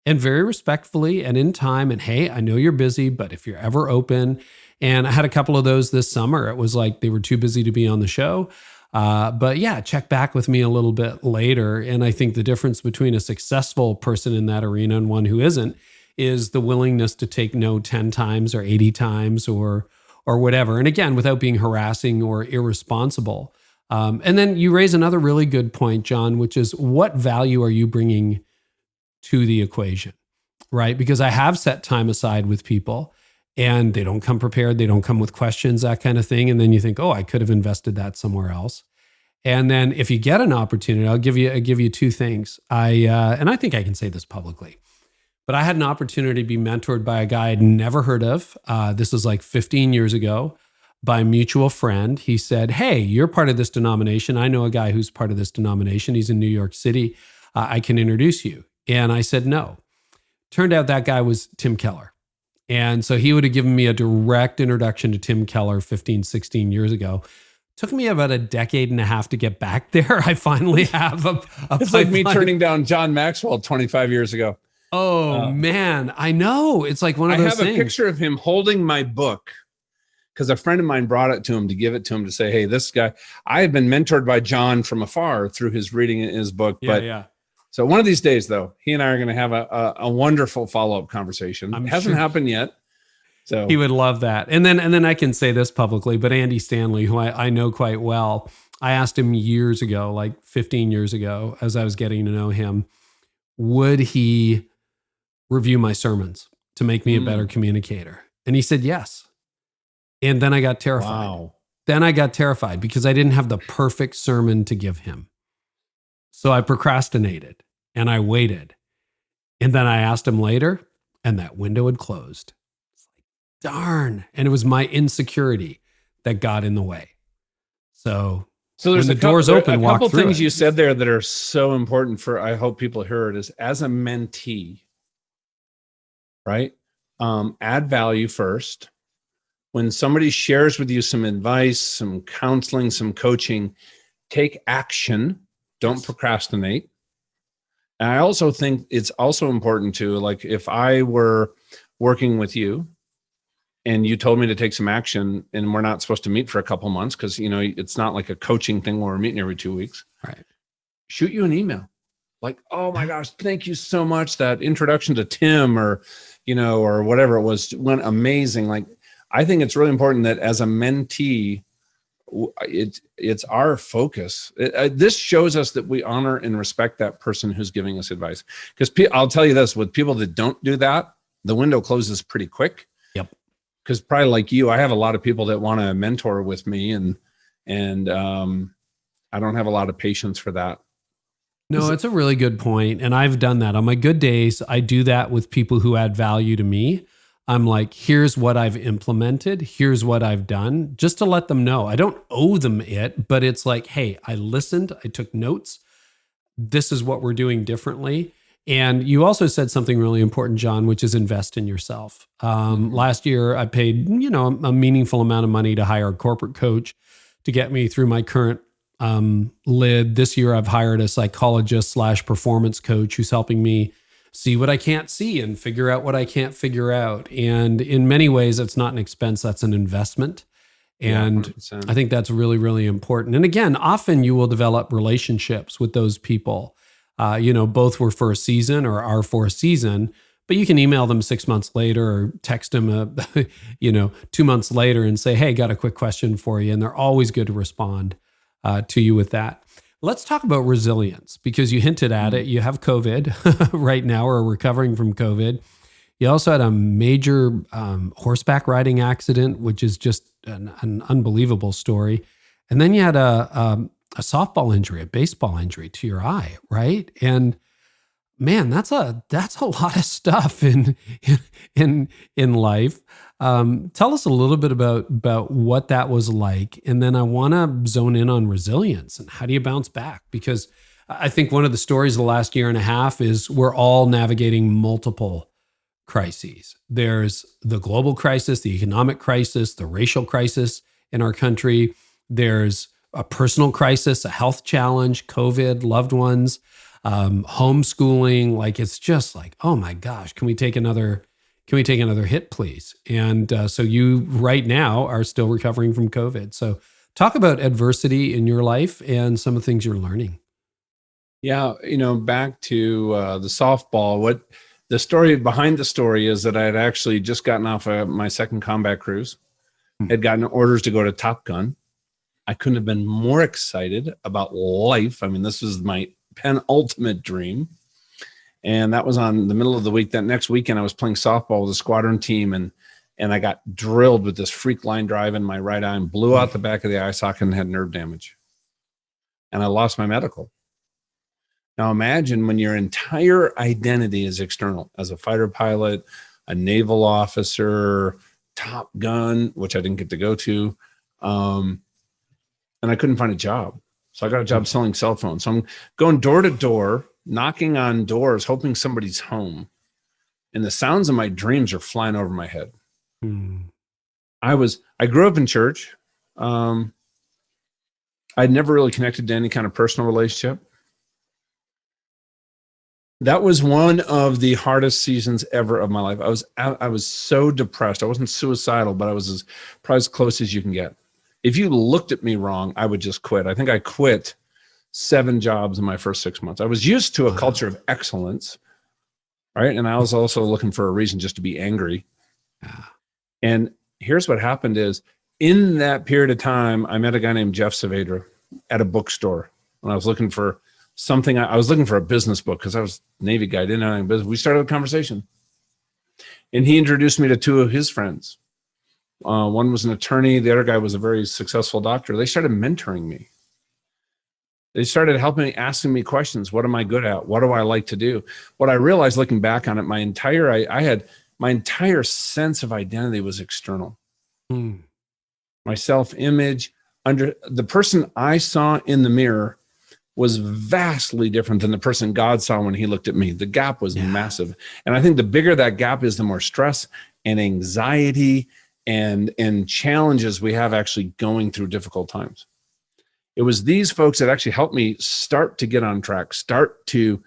[SPEAKER 1] and very respectfully and in time. And hey, I know you're busy, but if you're ever open, and I had a couple of those this summer, it was like they were too busy to be on the show. But yeah, check back with me a little bit later. And I think the difference between a successful person in that arena and one who isn't is the willingness to take no 10 times or 80 times or whatever. And again, without being harassing or irresponsible. And then you raise another really good point, John, which is what value are you bringing to the equation, right? Because I have set time aside with people and they don't come prepared. They don't come with questions, that kind of thing. And then you think, oh, I could have invested that somewhere else. And then if you get an opportunity, I'll give you 2 things. And I think I can say this publicly, but I had an opportunity to be mentored by a guy I'd never heard of. This was like 15 years ago, by a mutual friend. He said, hey, you're part of this denomination. I know a guy who's part of this denomination. He's in New York City. I can introduce you. And I said, no. Turned out that guy was Tim Keller. And so he would have given me a direct introduction to Tim Keller 15, 16 years ago. Took me about a decade and a half to get back there. I finally have a
[SPEAKER 2] It's like me turning down John Maxwell 25 years ago.
[SPEAKER 1] Oh, man. I know. It's like one of those things. I have
[SPEAKER 2] a picture of him holding my book because a friend of mine brought it to him to give it to him to say, hey, this guy, I had been mentored by John from afar through his reading in his book. So one of these days, though, he and I are going to have a wonderful follow-up conversation. It hasn't happened yet. So
[SPEAKER 1] he would love that. And then I can say this publicly, but Andy Stanley, who I know quite well, I asked him years ago, like 15 years ago, as I was getting to know him, would he review my sermons to make me a better communicator? And he said yes. And then I got terrified.
[SPEAKER 2] Wow.
[SPEAKER 1] Then I got terrified because I didn't have the perfect sermon to give him. So I procrastinated and I waited. And then I asked him later and that window had closed. It's like, darn. And it was my insecurity that got in the way. So
[SPEAKER 2] there's
[SPEAKER 1] when the doors open,
[SPEAKER 2] a couple things
[SPEAKER 1] you
[SPEAKER 2] you said there that are so important for, I hope people hear it, is as a mentee, right? Add value first. When somebody shares with you some advice, some counseling, some coaching, take action. Don't procrastinate. And I also think it's also important to, like, if I were working with you and you told me to take some action and we're not supposed to meet for a couple months because, you know, it's not like a coaching thing where we're meeting every 2 weeks.
[SPEAKER 1] Right.
[SPEAKER 2] Shoot you an email. Like, oh my gosh, thank you so much. That introduction to Tim or, you know, or whatever it was went amazing. Like, I think it's really important that as a mentee, it's our focus. This shows us that we honor and respect that person who's giving us advice. Because I'll tell you this, with people that don't do that, the window closes pretty quick.
[SPEAKER 1] Yep.
[SPEAKER 2] Because probably like you, I have a lot of people that want to mentor with me, and I don't have a lot of patience for that.
[SPEAKER 1] No, it's a really good point. And I've done that. On my good days, I do that with people who add value to me. I'm like, here's what I've implemented. Here's what I've done, just to let them know. I don't owe them it, but it's like, hey, I listened. I took notes. This is what we're doing differently. And you also said something really important, John, which is invest in yourself. Last year, I paid, a meaningful amount of money to hire a corporate coach to get me through my current lid. This year, I've hired a psychologist/performance coach who's helping me see what I can't see and figure out what I can't figure out. And in many ways, it's not an expense, that's an investment. And yeah, I think that's really, really important. And again, often you will develop relationships with those people. Both were for a season or are for a season, but you can email them 6 months later or text them, 2 months later and say, hey, got a quick question for you. And they're always good to respond to you with that. Let's talk about resilience, because you hinted at it. You have COVID right now, or recovering from COVID. You also had a major horseback riding accident, which is just an unbelievable story. And then you had a softball injury, a baseball injury to your eye, right? And man, that's a lot of stuff in life. Tell us a little bit about what that was like. And then I want to zone in on resilience and how do you bounce back? Because I think one of the stories of the last year and a half is we're all navigating multiple crises. There's the global crisis, the economic crisis, the racial crisis in our country. There's a personal crisis, a health challenge, COVID, loved ones, homeschooling. Like, it's just like, oh my gosh, can we take another hit, please? And so you right now are still recovering from COVID. So talk about adversity in your life and some of the things you're learning.
[SPEAKER 2] Yeah. Back to the softball, what the story behind the story is that I had actually just gotten off my second combat cruise, had gotten orders to go to Top Gun. I couldn't have been more excited about life. I mean, this was my penultimate dream. And that was on the middle of the week. That next weekend, I was playing softball with a squadron team, and I got drilled with this freak line drive in my right eye and blew out the back of the eye socket and had nerve damage. And I lost my medical. Now imagine when your entire identity is external, as a fighter pilot, a naval officer, Top Gun, which I didn't get to go to, and I couldn't find a job. So I got a job selling cell phones. So I'm going door to door, knocking on doors, hoping somebody's home. and the sounds of my dreams are flying over my head.
[SPEAKER 1] Hmm.
[SPEAKER 2] I grew up in church. I'd never really connected to any kind of personal relationship. That was one of the hardest seasons ever of my life. I was so depressed. I wasn't suicidal, but I was probably as close as you can get. If you looked at me wrong, I would just quit. I think I quit 7 jobs in my first 6 months. I was used to a culture of excellence, right? And I was also looking for a reason just to be angry.
[SPEAKER 1] Yeah.
[SPEAKER 2] And here's what happened is, in that period of time, I met a guy named Jeff Saavedra at a bookstore. When I was looking for something, I was looking for a business book because I was a Navy guy, didn't know any business. We started a conversation. And he introduced me to 2 of his friends. One was an attorney. The other guy was a very successful doctor. They started mentoring me. They started helping me, asking me questions. What am I good at? What do I like to do? What I realized looking back on it, my entire sense of identity was external. My self-image, the person I saw in the mirror was vastly different than the person God saw when he looked at me. The gap was massive. And I think the bigger that gap is, the more stress and anxiety and challenges we have actually going through difficult times. It was these folks that actually helped me start to get on track, start to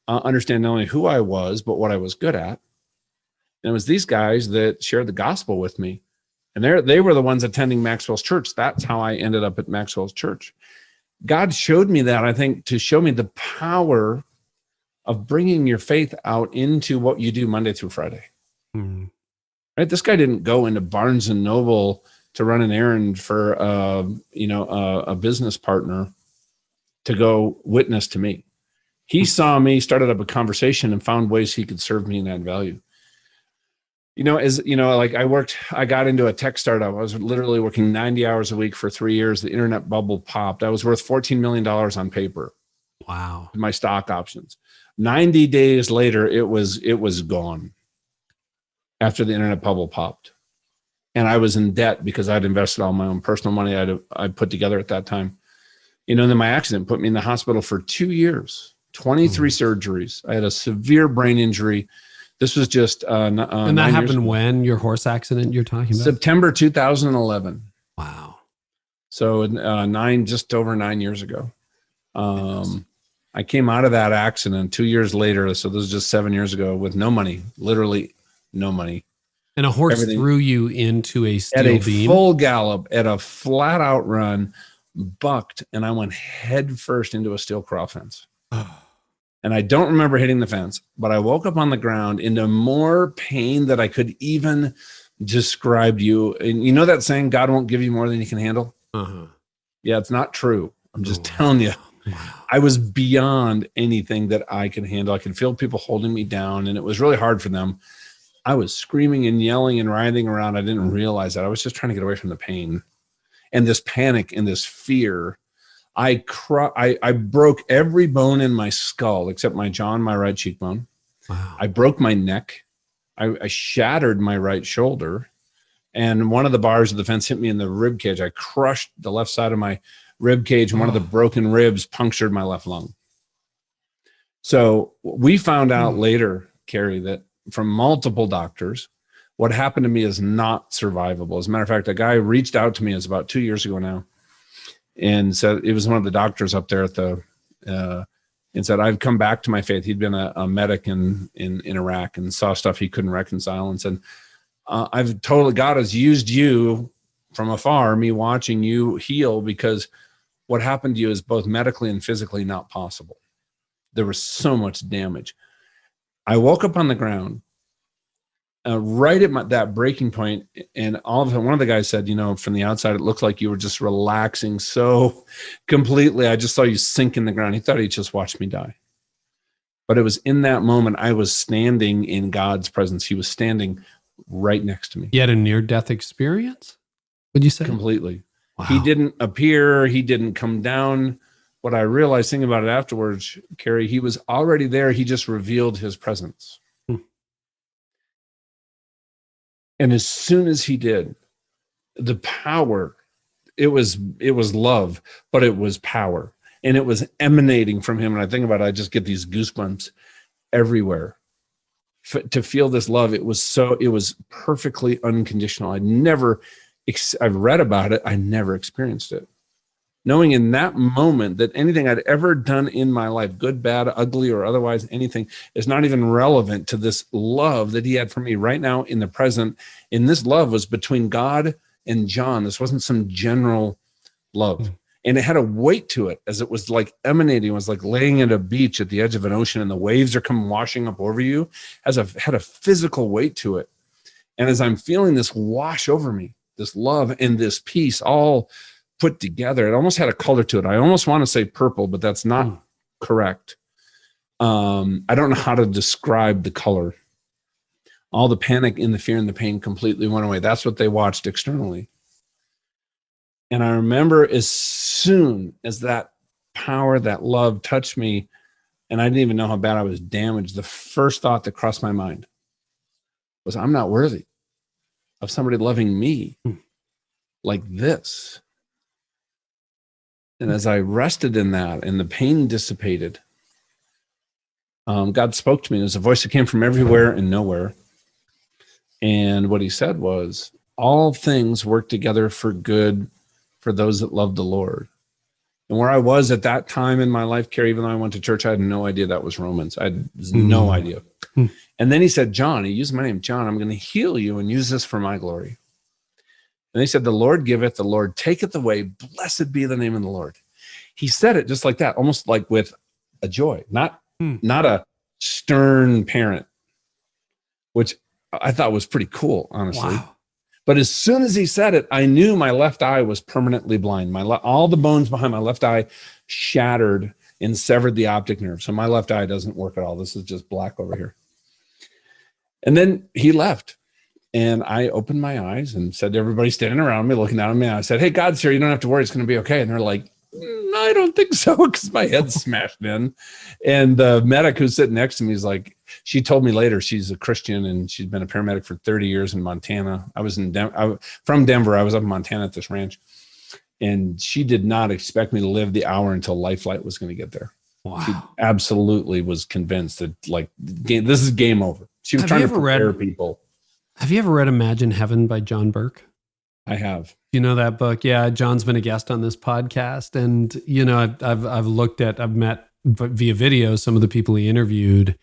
[SPEAKER 2] understand not only who I was, but what I was good at. And it was these guys that shared the gospel with me. And they were the ones attending Maxwell's church. That's how I ended up at Maxwell's church. God showed me that, I think, to show me the power of bringing your faith out into what you do Monday through Friday. Right? This guy didn't go into Barnes and Noble to run an errand for a business partner to go witness to me. He saw me, started up a conversation, and found ways he could serve me and add value. I got into a tech startup. I was literally working 90 hours a week for 3 years. The internet bubble popped. I was worth $14 million on paper.
[SPEAKER 1] Wow.
[SPEAKER 2] My stock options. 90 days later, it was gone after the internet bubble popped. And I was in debt because I'd invested all my own personal money I'd put together at that time. Then my accident put me in the hospital for 2 years, 23 surgeries. I had a severe brain injury. This was just
[SPEAKER 1] and that happened when, your horse accident you're talking about?
[SPEAKER 2] September 2011.
[SPEAKER 1] Wow.
[SPEAKER 2] So just over 9 years ago. I came out of that accident 2 years later. So this was just 7 years ago with no money, literally no money.
[SPEAKER 1] And a horse threw you into a steel
[SPEAKER 2] beam? At a
[SPEAKER 1] beam?
[SPEAKER 2] Full gallop, at a flat out run, bucked, and I went head first into a steel corral fence. And I don't remember hitting the fence, but I woke up on the ground into more pain than I could even describe to you. And you know that saying, God won't give you more than you can handle? Yeah, it's not true. I'm just telling you. Wow. I was beyond anything that I could handle. I could feel people holding me down, and it was really hard for them. I was screaming and yelling and writhing around. I didn't realize that. I was just trying to get away from the pain and this panic and this fear. I broke every bone in my skull except my jaw and my right cheekbone. Wow. I broke my neck. I shattered my right shoulder. And one of the bars of the fence hit me in the rib cage. I crushed the left side of my rib cage, and one of the broken ribs punctured my left lung. So we found out later, Carey, that from multiple doctors, what happened to me is not survivable. As a matter of fact, a guy reached out to me, it's about 2 years ago now, and said, it was one of the doctors up there at the, and said, I've come back to my faith. He'd been a medic in Iraq and saw stuff he couldn't reconcile, and said, God has used you from afar, me watching you heal, because what happened to you is both medically and physically not possible. There was so much damage. I woke up on the ground right at that breaking point, and all of a sudden, one of the guys said, from the outside, it looked like you were just relaxing so completely. I just saw you sink in the ground. He thought he just watched me die. But it was in that moment I was standing in God's presence. He was standing right next to me.
[SPEAKER 1] You had a near-death experience, would you say?
[SPEAKER 2] Completely.
[SPEAKER 1] Wow.
[SPEAKER 2] He didn't appear. He didn't come down. What I realized thinking about it afterwards, Carey, he was already there. He just revealed his presence. And as soon as he did, the power, it was love, but it was power. And it was emanating from him. And I think about it, I just get these goosebumps everywhere. to feel this love. It was perfectly unconditional. I've read about it. I never experienced it. Knowing in that moment that anything I'd ever done in my life, good, bad, ugly, or otherwise, anything, is not even relevant to this love that he had for me right now in the present. And this love was between God and John. This wasn't some general love. And it had a weight to it, as it was like emanating. It was like laying at a beach at the edge of an ocean and the waves are coming washing up over you. Had a physical weight to it. And as I'm feeling this wash over me, this love and this peace all put together, it almost had a color to it. I almost want to say purple, but that's not correct. I don't know how to describe the color. All the panic and the fear and the pain completely went away. That's what they watched externally. And I remember as soon as that power, that love touched me, and I didn't even know how bad I was damaged, the first thought that crossed my mind was, I'm not worthy of somebody loving me like this. And as I rested in that and the pain dissipated, God spoke to me. There's a voice that came from everywhere and nowhere. And what he said was, all things work together for good for those that love the Lord. And where I was at that time in my life, Carey, even though I went to church, I had no idea that was Romans. I had no idea. And then he said, John, he used my name, John, I'm going to heal you and use this for my glory. And he said, the Lord giveth, the Lord taketh away. Blessed be the name of the Lord. He said it just like that, almost like with a joy, not a stern parent, which I thought was pretty cool, honestly. Wow. But as soon as he said it, I knew my left eye was permanently blind. All the bones behind my left eye shattered and severed the optic nerve. So my left eye doesn't work at all. This is just black over here. And then he left. And I opened my eyes and said to everybody standing around me, looking down at me, I said, hey, God's here. You don't have to worry. It's going to be okay. And they're like, I don't think so, because my head's smashed in. And the medic who's sitting next to me is like, she told me later she's a Christian and she's been a paramedic for 30 years in Montana. I was from Denver. I was up in Montana at this ranch. And she did not expect me to live the hour until Life Flight was going to get there. Wow. She absolutely was convinced that this is game over. She was trying to prepare people.
[SPEAKER 1] Have you ever read Imagine Heaven by John Burke?
[SPEAKER 2] I have.
[SPEAKER 1] You know that book? Yeah, John's been a guest on this podcast, and you know I've met via video some of the people he interviewed.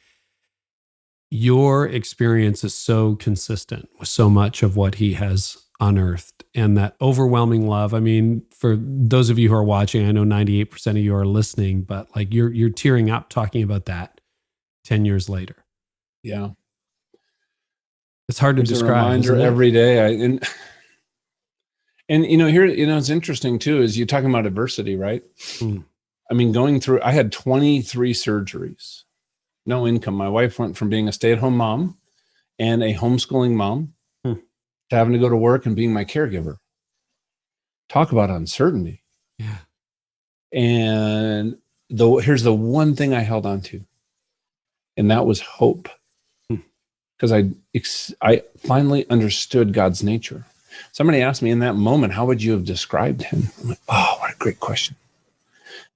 [SPEAKER 1] Your experience is so consistent with so much of what he has unearthed, and that overwhelming love. I mean, for those of you who are watching, I know 98% of you are listening, but like you're tearing up talking about that 10 years later.
[SPEAKER 2] Yeah.
[SPEAKER 1] It's hard to describe.
[SPEAKER 2] A reminder every day. And you know, here, you know, it's interesting too, is you're talking about adversity, right? I mean, I had 23 surgeries, no income. My wife went from being a stay-at-home mom and a homeschooling mom to having to go to work and being my caregiver. Talk about uncertainty.
[SPEAKER 1] Yeah.
[SPEAKER 2] And here's the one thing I held on to, and that was hope. Because I finally understood God's nature. Somebody asked me in that moment, how would you have described him? I'm like, oh, what a great question.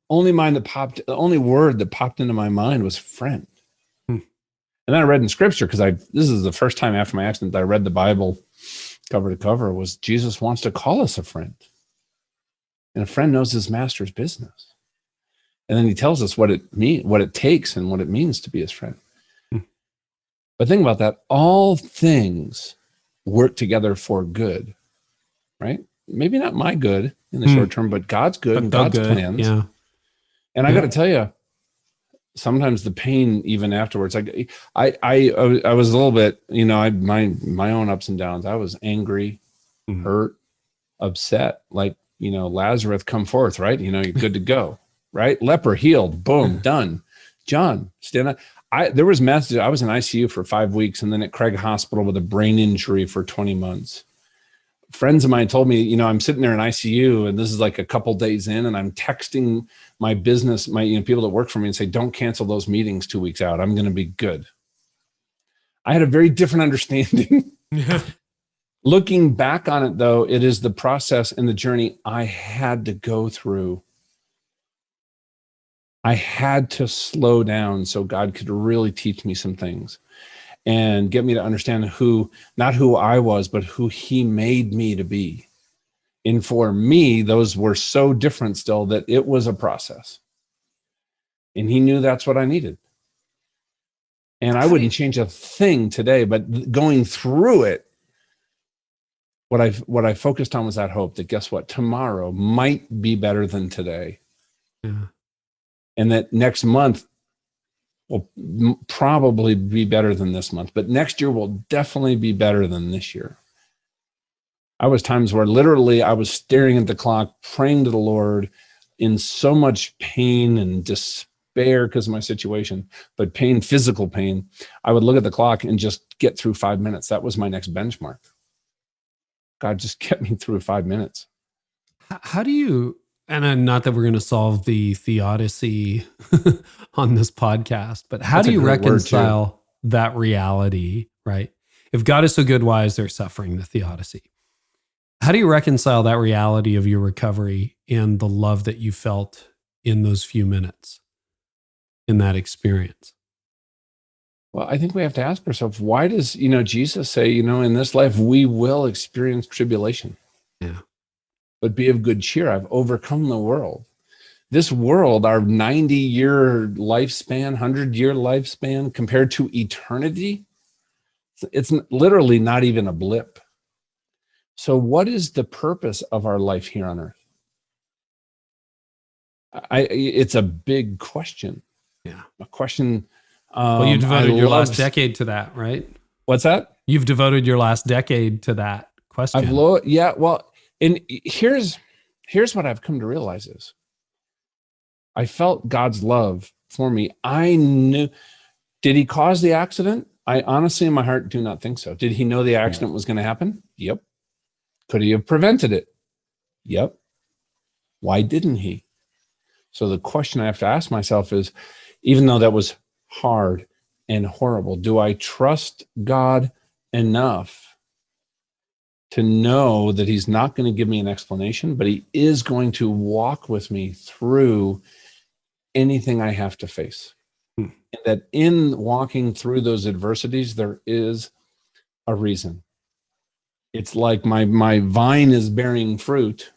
[SPEAKER 2] The only word that popped into my mind was friend. And then I read in scripture, because this is the first time after my accident that I read the Bible cover to cover, was Jesus wants to call us a friend. And a friend knows his master's business. And then he tells us what it takes and what it means to be his friend. But think about that. All things work together for good, right? Maybe not my good in the short term, but God's good and God's plans. Yeah. And I got to tell you, sometimes the pain, even afterwards, I was a little bit, you know, I my own ups and downs. I was angry, hurt, upset. Like, you know, Lazarus, come forth, right? You know, you're good to go, right? Leper healed, boom, done. John, stand up. There was messages. I was in ICU for 5 weeks and then at Craig Hospital with a brain injury for 20 months. Friends of mine told me, you know, I'm sitting there in ICU and this is like a couple days in and I'm texting my business, people that work for me and say, don't cancel those meetings 2 weeks out. I'm going to be good. I had a very different understanding. Yeah. Looking back on it though, it is the process and the journey I had to go through. I had to slow down so God could really teach me some things. and get me to understand not who I was, but who he made me to be. And for me, those were so different still that it was a process. And he knew that's what I needed. And I wouldn't change a thing today, but going through it, what I focused on was that hope that, guess what, tomorrow might be better than today. Yeah. And that next month will probably be better than this month, but next year will definitely be better than this year. I was times where literally I was staring at the clock, praying to the Lord in so much pain and despair because of my situation, but pain, physical pain. I would look at the clock and just get through 5 minutes. That was my next benchmark. God just kept me through 5 minutes.
[SPEAKER 1] How do you, and not that we're going to solve the theodicy on this podcast, but how do you reconcile that reality, right? If God is so good, why is there suffering, the theodicy? How do you reconcile that reality of your recovery and the love that you felt in those few minutes in that experience?
[SPEAKER 2] Well, I think we have to ask ourselves, why does, Jesus say, in this life, we will experience tribulation.
[SPEAKER 1] Yeah.
[SPEAKER 2] But be of good cheer. I've overcome the world. This world, our 90-year lifespan, 100-year lifespan compared to eternity, it's literally not even a blip. So what is the purpose of our life here on earth? It's a big question.
[SPEAKER 1] Yeah.
[SPEAKER 2] A question.
[SPEAKER 1] Well, you devoted your last decade to that, right?
[SPEAKER 2] What's that?
[SPEAKER 1] You've devoted your last decade to that question.
[SPEAKER 2] Yeah. Well, and here's what I've come to realize is I felt God's love for me. I knew, did he cause the accident? I honestly, in my heart, do not think so. Did he know the accident was going to happen? Yep. Could he have prevented it? Yep. Why didn't he? So the question I have to ask myself is, even though that was hard and horrible, do I trust God enough to know that he's not going to give me an explanation, but he is going to walk with me through anything I have to face? And that in walking through those adversities, there is a reason. It's like my vine is bearing fruit,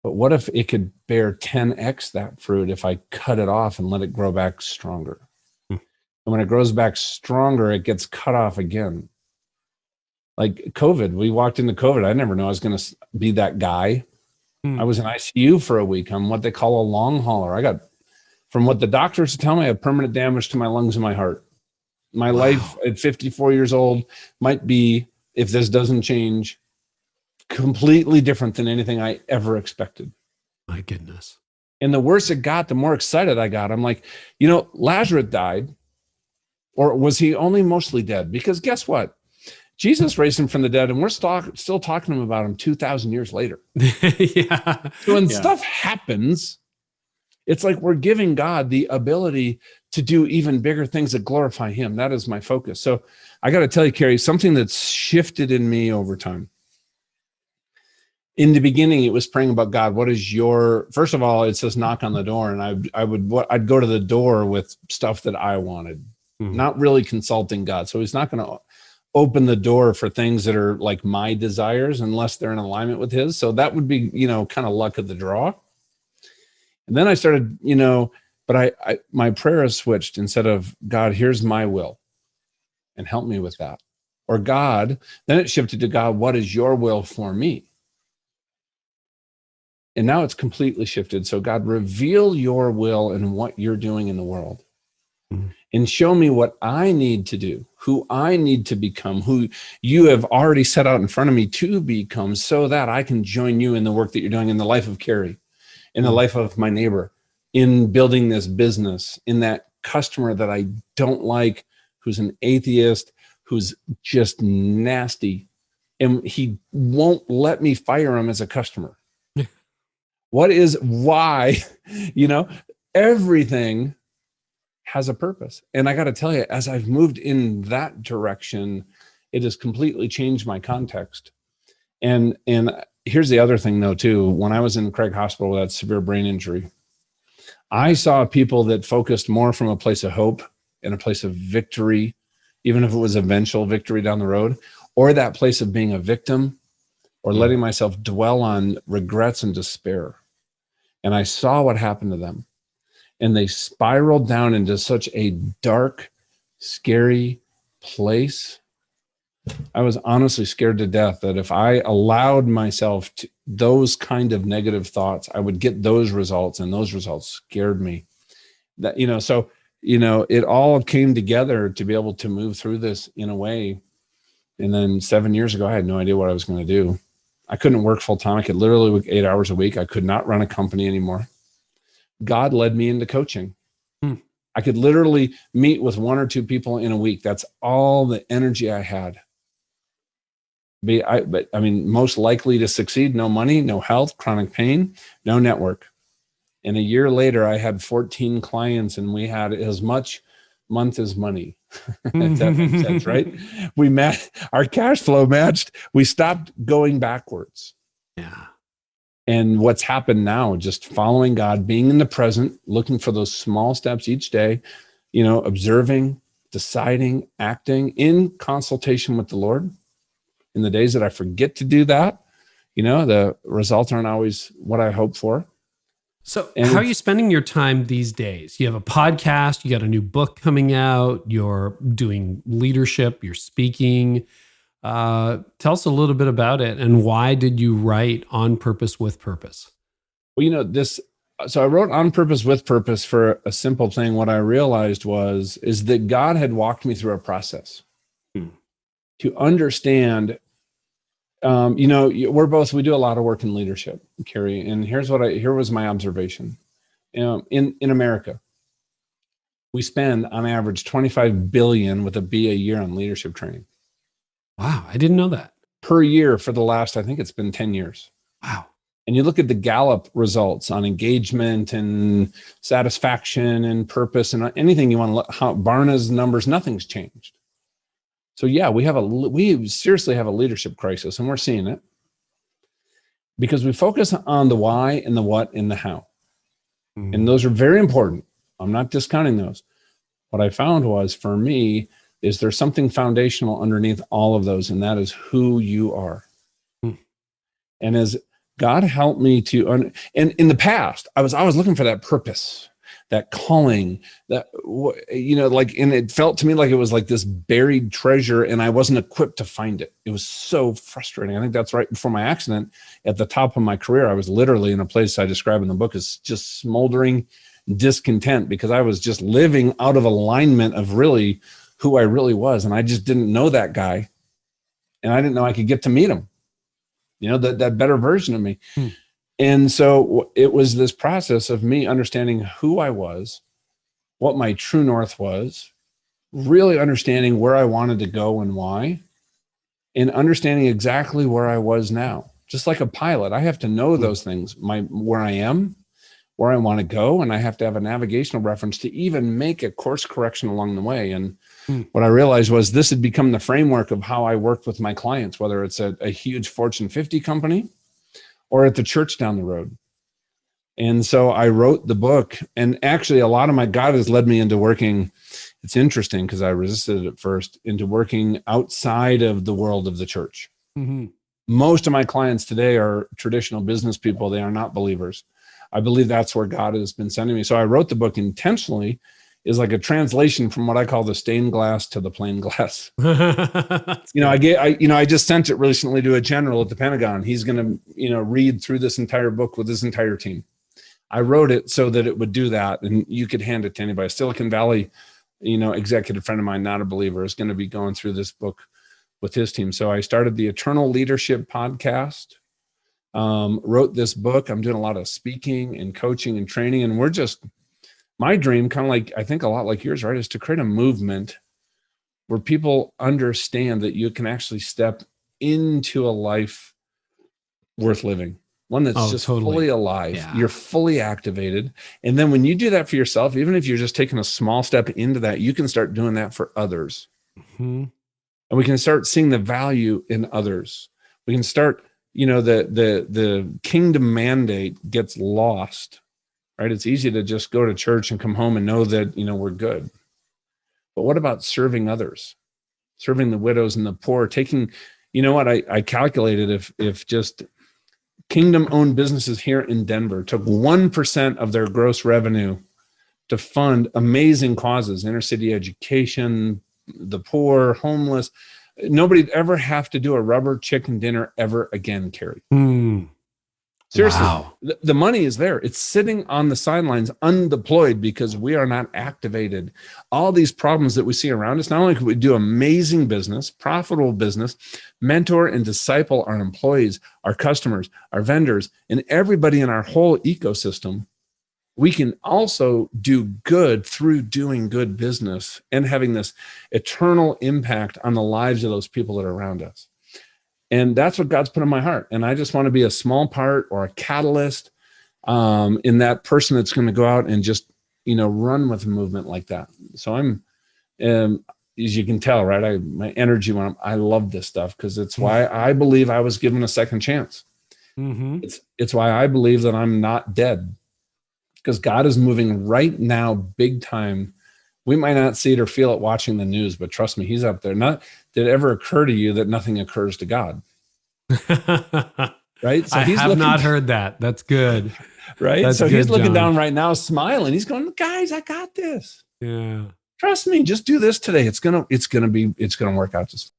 [SPEAKER 2] but what if it could bear 10x that fruit if I cut it off and let it grow back stronger? And when it grows back stronger, it gets cut off again. Like COVID, we walked into COVID. I never knew I was going to be that guy. I was in ICU for a week. I'm what they call a long hauler. I got, from what the doctors tell me, I have permanent damage to my lungs and my heart. My life at 54 years old might be, if this doesn't change, completely different than anything I ever expected.
[SPEAKER 1] My goodness.
[SPEAKER 2] And the worse it got, the more excited I got. I'm like, Lazarus died, or was he only mostly dead? Because guess what? Jesus raised him from the dead, and we're still talking about him 2,000 years later.
[SPEAKER 1] Yeah.
[SPEAKER 2] So when stuff happens, it's like we're giving God the ability to do even bigger things that glorify him. That is my focus. So I got to tell you, Carey, something that's shifted in me over time. In the beginning, it was praying about, God, what is your, first of all, it says knock on the door. And I'd go to the door with stuff that I wanted, not really consulting God. So he's not going to open the door for things that are like my desires unless they're in alignment with his. So that would be, kind of luck of the draw. And then I started, but my prayer has switched. Instead of, God, here's my will and help me with that. Or God, then it shifted to, God, what is your will for me? And now it's completely shifted. So God, reveal your will and what you're doing in the world. And show me what I need to do, who I need to become, who you have already set out in front of me to become, so that I can join you in the work that you're doing in the life of Carey, in the life of my neighbor, in building this business, in that customer that I don't like, who's an atheist, who's just nasty, and he won't let me fire him as a customer. Why, everything has a purpose. And I got to tell you, as I've moved in that direction, it has completely changed my context. And here's the other thing though, too. When I was in Craig Hospital with that severe brain injury, I saw people that focused more from a place of hope and a place of victory even if it was eventual victory down the road, or that place of being a victim or letting myself dwell on regrets and despair. And I saw what happened to them. And they spiraled down into such a dark, scary place. I was honestly scared to death that if I allowed myself to those kind of negative thoughts, I would get those results, and those results scared me. That, so, it all came together to be able to move through this in a way. And then 7 years ago, I had no idea what I was going to do. I couldn't work full time. I could literally work 8 hours a week. I could not run a company anymore. God led me into coaching. I could literally meet with 1 or 2 people in a week. That's all the energy I had. Most likely to succeed, no money, no health, chronic pain, no network. And a year later, I had 14 clients, and we had as much month as money. If that makes sense, right? Our cash flow matched. We stopped going backwards.
[SPEAKER 1] Yeah.
[SPEAKER 2] And what's happened now, just following God, being in the present, looking for those small steps each day, observing, deciding, acting in consultation with the Lord. In the days that I forget to do that, the results aren't always what I hope for.
[SPEAKER 1] So how are you spending your time these days? You have a podcast, you got a new book coming out, you're doing leadership, you're speaking. Tell us a little bit about it, and why did you write On Purpose with Purpose?
[SPEAKER 2] Well, so I wrote On Purpose with Purpose for a simple thing. What I realized is that God had walked me through a process to understand. We do a lot of work in leadership, Carey, and here was my observation. In America, we spend on average $25 billion with a B a year on leadership training.
[SPEAKER 1] Wow, I didn't know that.
[SPEAKER 2] Per year for the last, I think it's been 10 years.
[SPEAKER 1] Wow.
[SPEAKER 2] And you look at the Gallup results on engagement and satisfaction and purpose and anything you want to look, Barna's numbers, nothing's changed. So yeah, we seriously have a leadership crisis, and we're seeing it because we focus on the why and the what and the how. And those are very important. I'm not discounting those. What I found was, for me, is there's something foundational underneath all of those, and that is who you are. And as God helped me and in the past, I was always looking for that purpose, that calling, and it felt to me like it was like this buried treasure, and I wasn't equipped to find it. It was so frustrating. I think that's right before my accident. At the top of my career, I was literally in a place I describe in the book as just smoldering discontent, because I was just living out of alignment of really who I really was. And I just didn't know that guy. And I didn't know I could get to meet him, that better version of me. And so it was this process of me understanding who I was, what my true north was, really understanding where I wanted to go and why, and understanding exactly where I was now. Just like a pilot, I have to know those things, where I am, where I want to go, and I have to have a navigational reference to even make a course correction along the way. And what I realized was this had become the framework of how I worked with my clients, whether it's a huge Fortune 50 company or at the church down the road. And so I wrote the book, and actually God has led me into working. It's interesting because I resisted it at first, into working outside of the world of the church. Most of my clients today are traditional business people. They are not believers. I believe that's where God has been sending me. So I wrote the book intentionally, is like a translation from what I call the stained glass to the plain glass. I just sent it recently to a general at the Pentagon. He's going to, read through this entire book with his entire team. I wrote it so that it would do that, and you could hand it to anybody. Silicon Valley, executive friend of mine, not a believer, is going to be going through this book with his team. So I started the Eternal Leadership Podcast, wrote this book. I'm doing a lot of speaking and coaching and training, and my dream, kind of like, I think a lot like yours, right, is to create a movement where people understand that you can actually step into a life worth living, one that's fully alive. Yeah. You're fully activated. And then when you do that for yourself, even if you're just taking a small step into that, you can start doing that for others. And we can start seeing the value in others. We can start, the kingdom mandate gets lost. Right? It's easy to just go to church and come home and know that, we're good. But what about serving others? serving the widows and the poor, taking, you know what, I calculated if just kingdom-owned businesses here in Denver took 1% of their gross revenue to fund amazing causes, inner city education, the poor, homeless, nobody'd ever have to do a rubber chicken dinner ever again, Carey. Seriously,
[SPEAKER 1] wow.
[SPEAKER 2] The money is there. It's sitting on the sidelines undeployed because we are not activated. All these problems that we see around us, not only can we do amazing business, profitable business, mentor and disciple our employees, our customers, our vendors, and everybody in our whole ecosystem, we can also do good through doing good business and having this eternal impact on the lives of those people that are around us. And that's what God's put in my heart. And I just want to be a small part or a catalyst in that person that's going to go out and just, run with a movement like that. So I'm, as you can tell, right? My energy when I love this stuff because it's why I believe I was given a second chance. Mm-hmm. It's why I believe that I'm not dead, because God is moving right now, big time. We might not see it or feel it watching the news, but trust me, he's up there. Not did it ever occur to you that nothing occurs to God? Right? So
[SPEAKER 1] I have not heard that. That's good.
[SPEAKER 2] Right?
[SPEAKER 1] That's
[SPEAKER 2] so
[SPEAKER 1] good,
[SPEAKER 2] he's looking
[SPEAKER 1] John.
[SPEAKER 2] down right now, smiling. He's going, guys, I got this.
[SPEAKER 1] Yeah.
[SPEAKER 2] Trust me, just do this today. It's gonna work out just.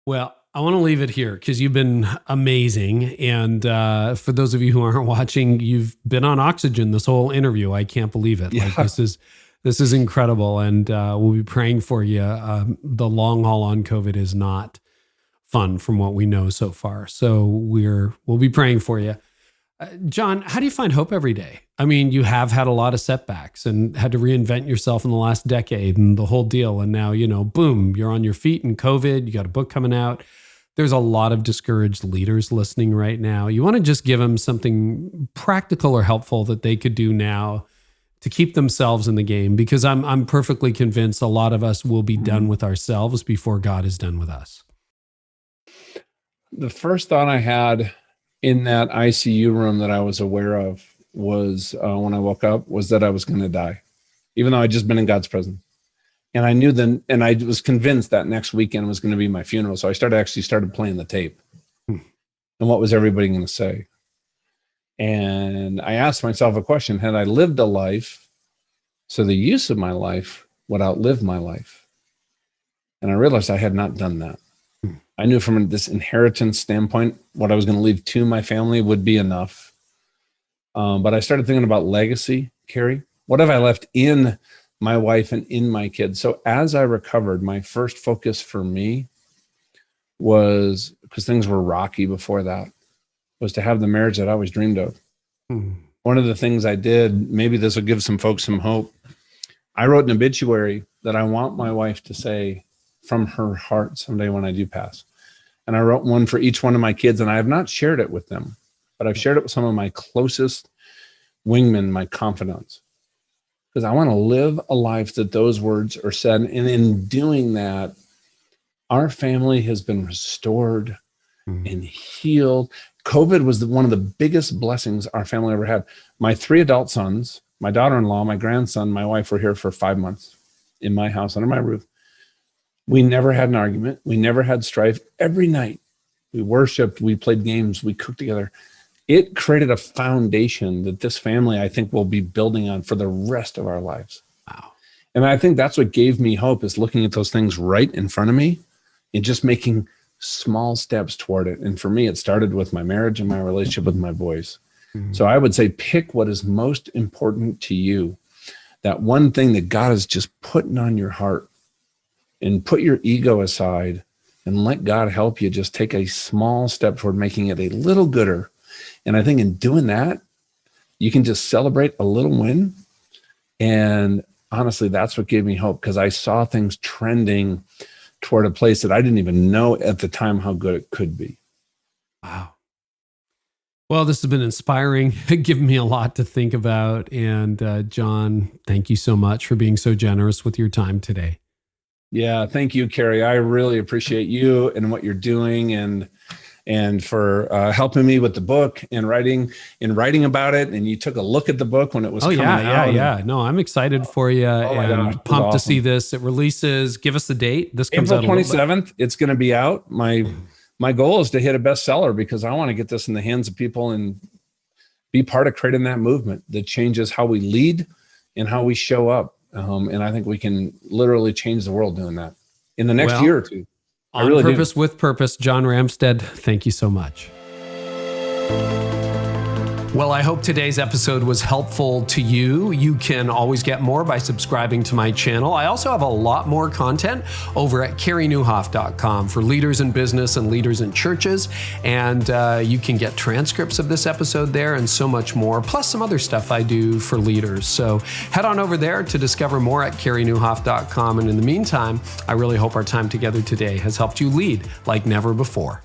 [SPEAKER 1] Well, I want to leave it here because you've been amazing. And for those of you who aren't watching, you've been on oxygen this whole interview. I can't believe it.
[SPEAKER 2] Yeah.
[SPEAKER 1] Like this is incredible. And we'll be praying for you. The long haul on COVID is not fun from what we know so far. So we'll be praying for you. John, how do you find hope every day? I mean, you have had a lot of setbacks and had to reinvent yourself in the last decade and the whole deal. And now, boom, you're on your feet in COVID. You got a book coming out. There's a lot of discouraged leaders listening right now. You want to just give them something practical or helpful that they could do now to keep themselves in the game, because I'm perfectly convinced a lot of us will be done with ourselves before God is done with us.
[SPEAKER 2] The first thought I had in that ICU room that I was aware of was when I woke up was that I was going to die, even though I'd just been in God's presence. And I knew then, and I was convinced that next weekend was going to be my funeral. So I started playing the tape. And what was everybody going to say? And I asked myself a question: had I lived a life so the use of my life would outlive my life? And I realized I had not done that. I knew from this inheritance standpoint, what I was going to leave to my family would be enough. But I started thinking about legacy, Carey. What have I left in my wife and in my kids? So as I recovered, my first focus for me was, because things were rocky before that, was to have the marriage that I always dreamed of. One of the things I did, maybe this will give some folks some hope. I wrote an obituary that I want my wife to say from her heart someday when I do pass. And I wrote one for each one of my kids, and I have not shared it with them, but I've shared it with some of my closest wingmen, my confidants, because I want to live a life that those words are said. And in doing that, our family has been restored and healed. COVID was one of the biggest blessings our family ever had. My 3 adult sons, my daughter-in-law, my grandson, my wife were here for 5 months in my house, under my roof. We never had an argument. We never had strife. Every night we worshiped, we played games, we cooked together. It created a foundation that this family, I think, will be building on for the rest of our lives.
[SPEAKER 1] Wow.
[SPEAKER 2] And I think that's what gave me hope, is looking at those things right in front of me and just making small steps toward it. And for me, it started with my marriage and my relationship with my boys. So I would say, pick what is most important to you. That one thing that God is just putting on your heart, and put your ego aside and let God help you just take a small step toward making it a little gooder. And I think in doing that, you can just celebrate a little win. And honestly, that's what gave me hope, because I saw things trending toward a place that I didn't even know at the time how good it could be.
[SPEAKER 1] Wow. Well, this has been inspiring, given me a lot to think about. And John, thank you so much for being so generous with your time today.
[SPEAKER 2] Yeah, thank you, Carey. I really appreciate you and what you're doing. And and for helping me with the book and writing about it. And you took a look at the book when it was coming out.
[SPEAKER 1] Yeah. No, I'm excited for you and pumped to see this. It releases. Give us the date. This comes
[SPEAKER 2] April
[SPEAKER 1] out
[SPEAKER 2] 27th. It's going to be out. My goal is to hit a bestseller because I want to get this in the hands of people and be part of creating that movement that changes how we lead and how we show up. And I think we can literally change the world doing that in the next year or two.
[SPEAKER 1] On Purpose with Purpose, John Ramstead, thank you so much. Well, I hope today's episode was helpful to you. You can always get more by subscribing to my channel. I also have a lot more content over at careynieuwhof.com for leaders in business and leaders in churches. And you can get transcripts of this episode there and so much more, plus some other stuff I do for leaders. So head on over there to discover more at careynieuwhof.com. And in the meantime, I really hope our time together today has helped you lead like never before.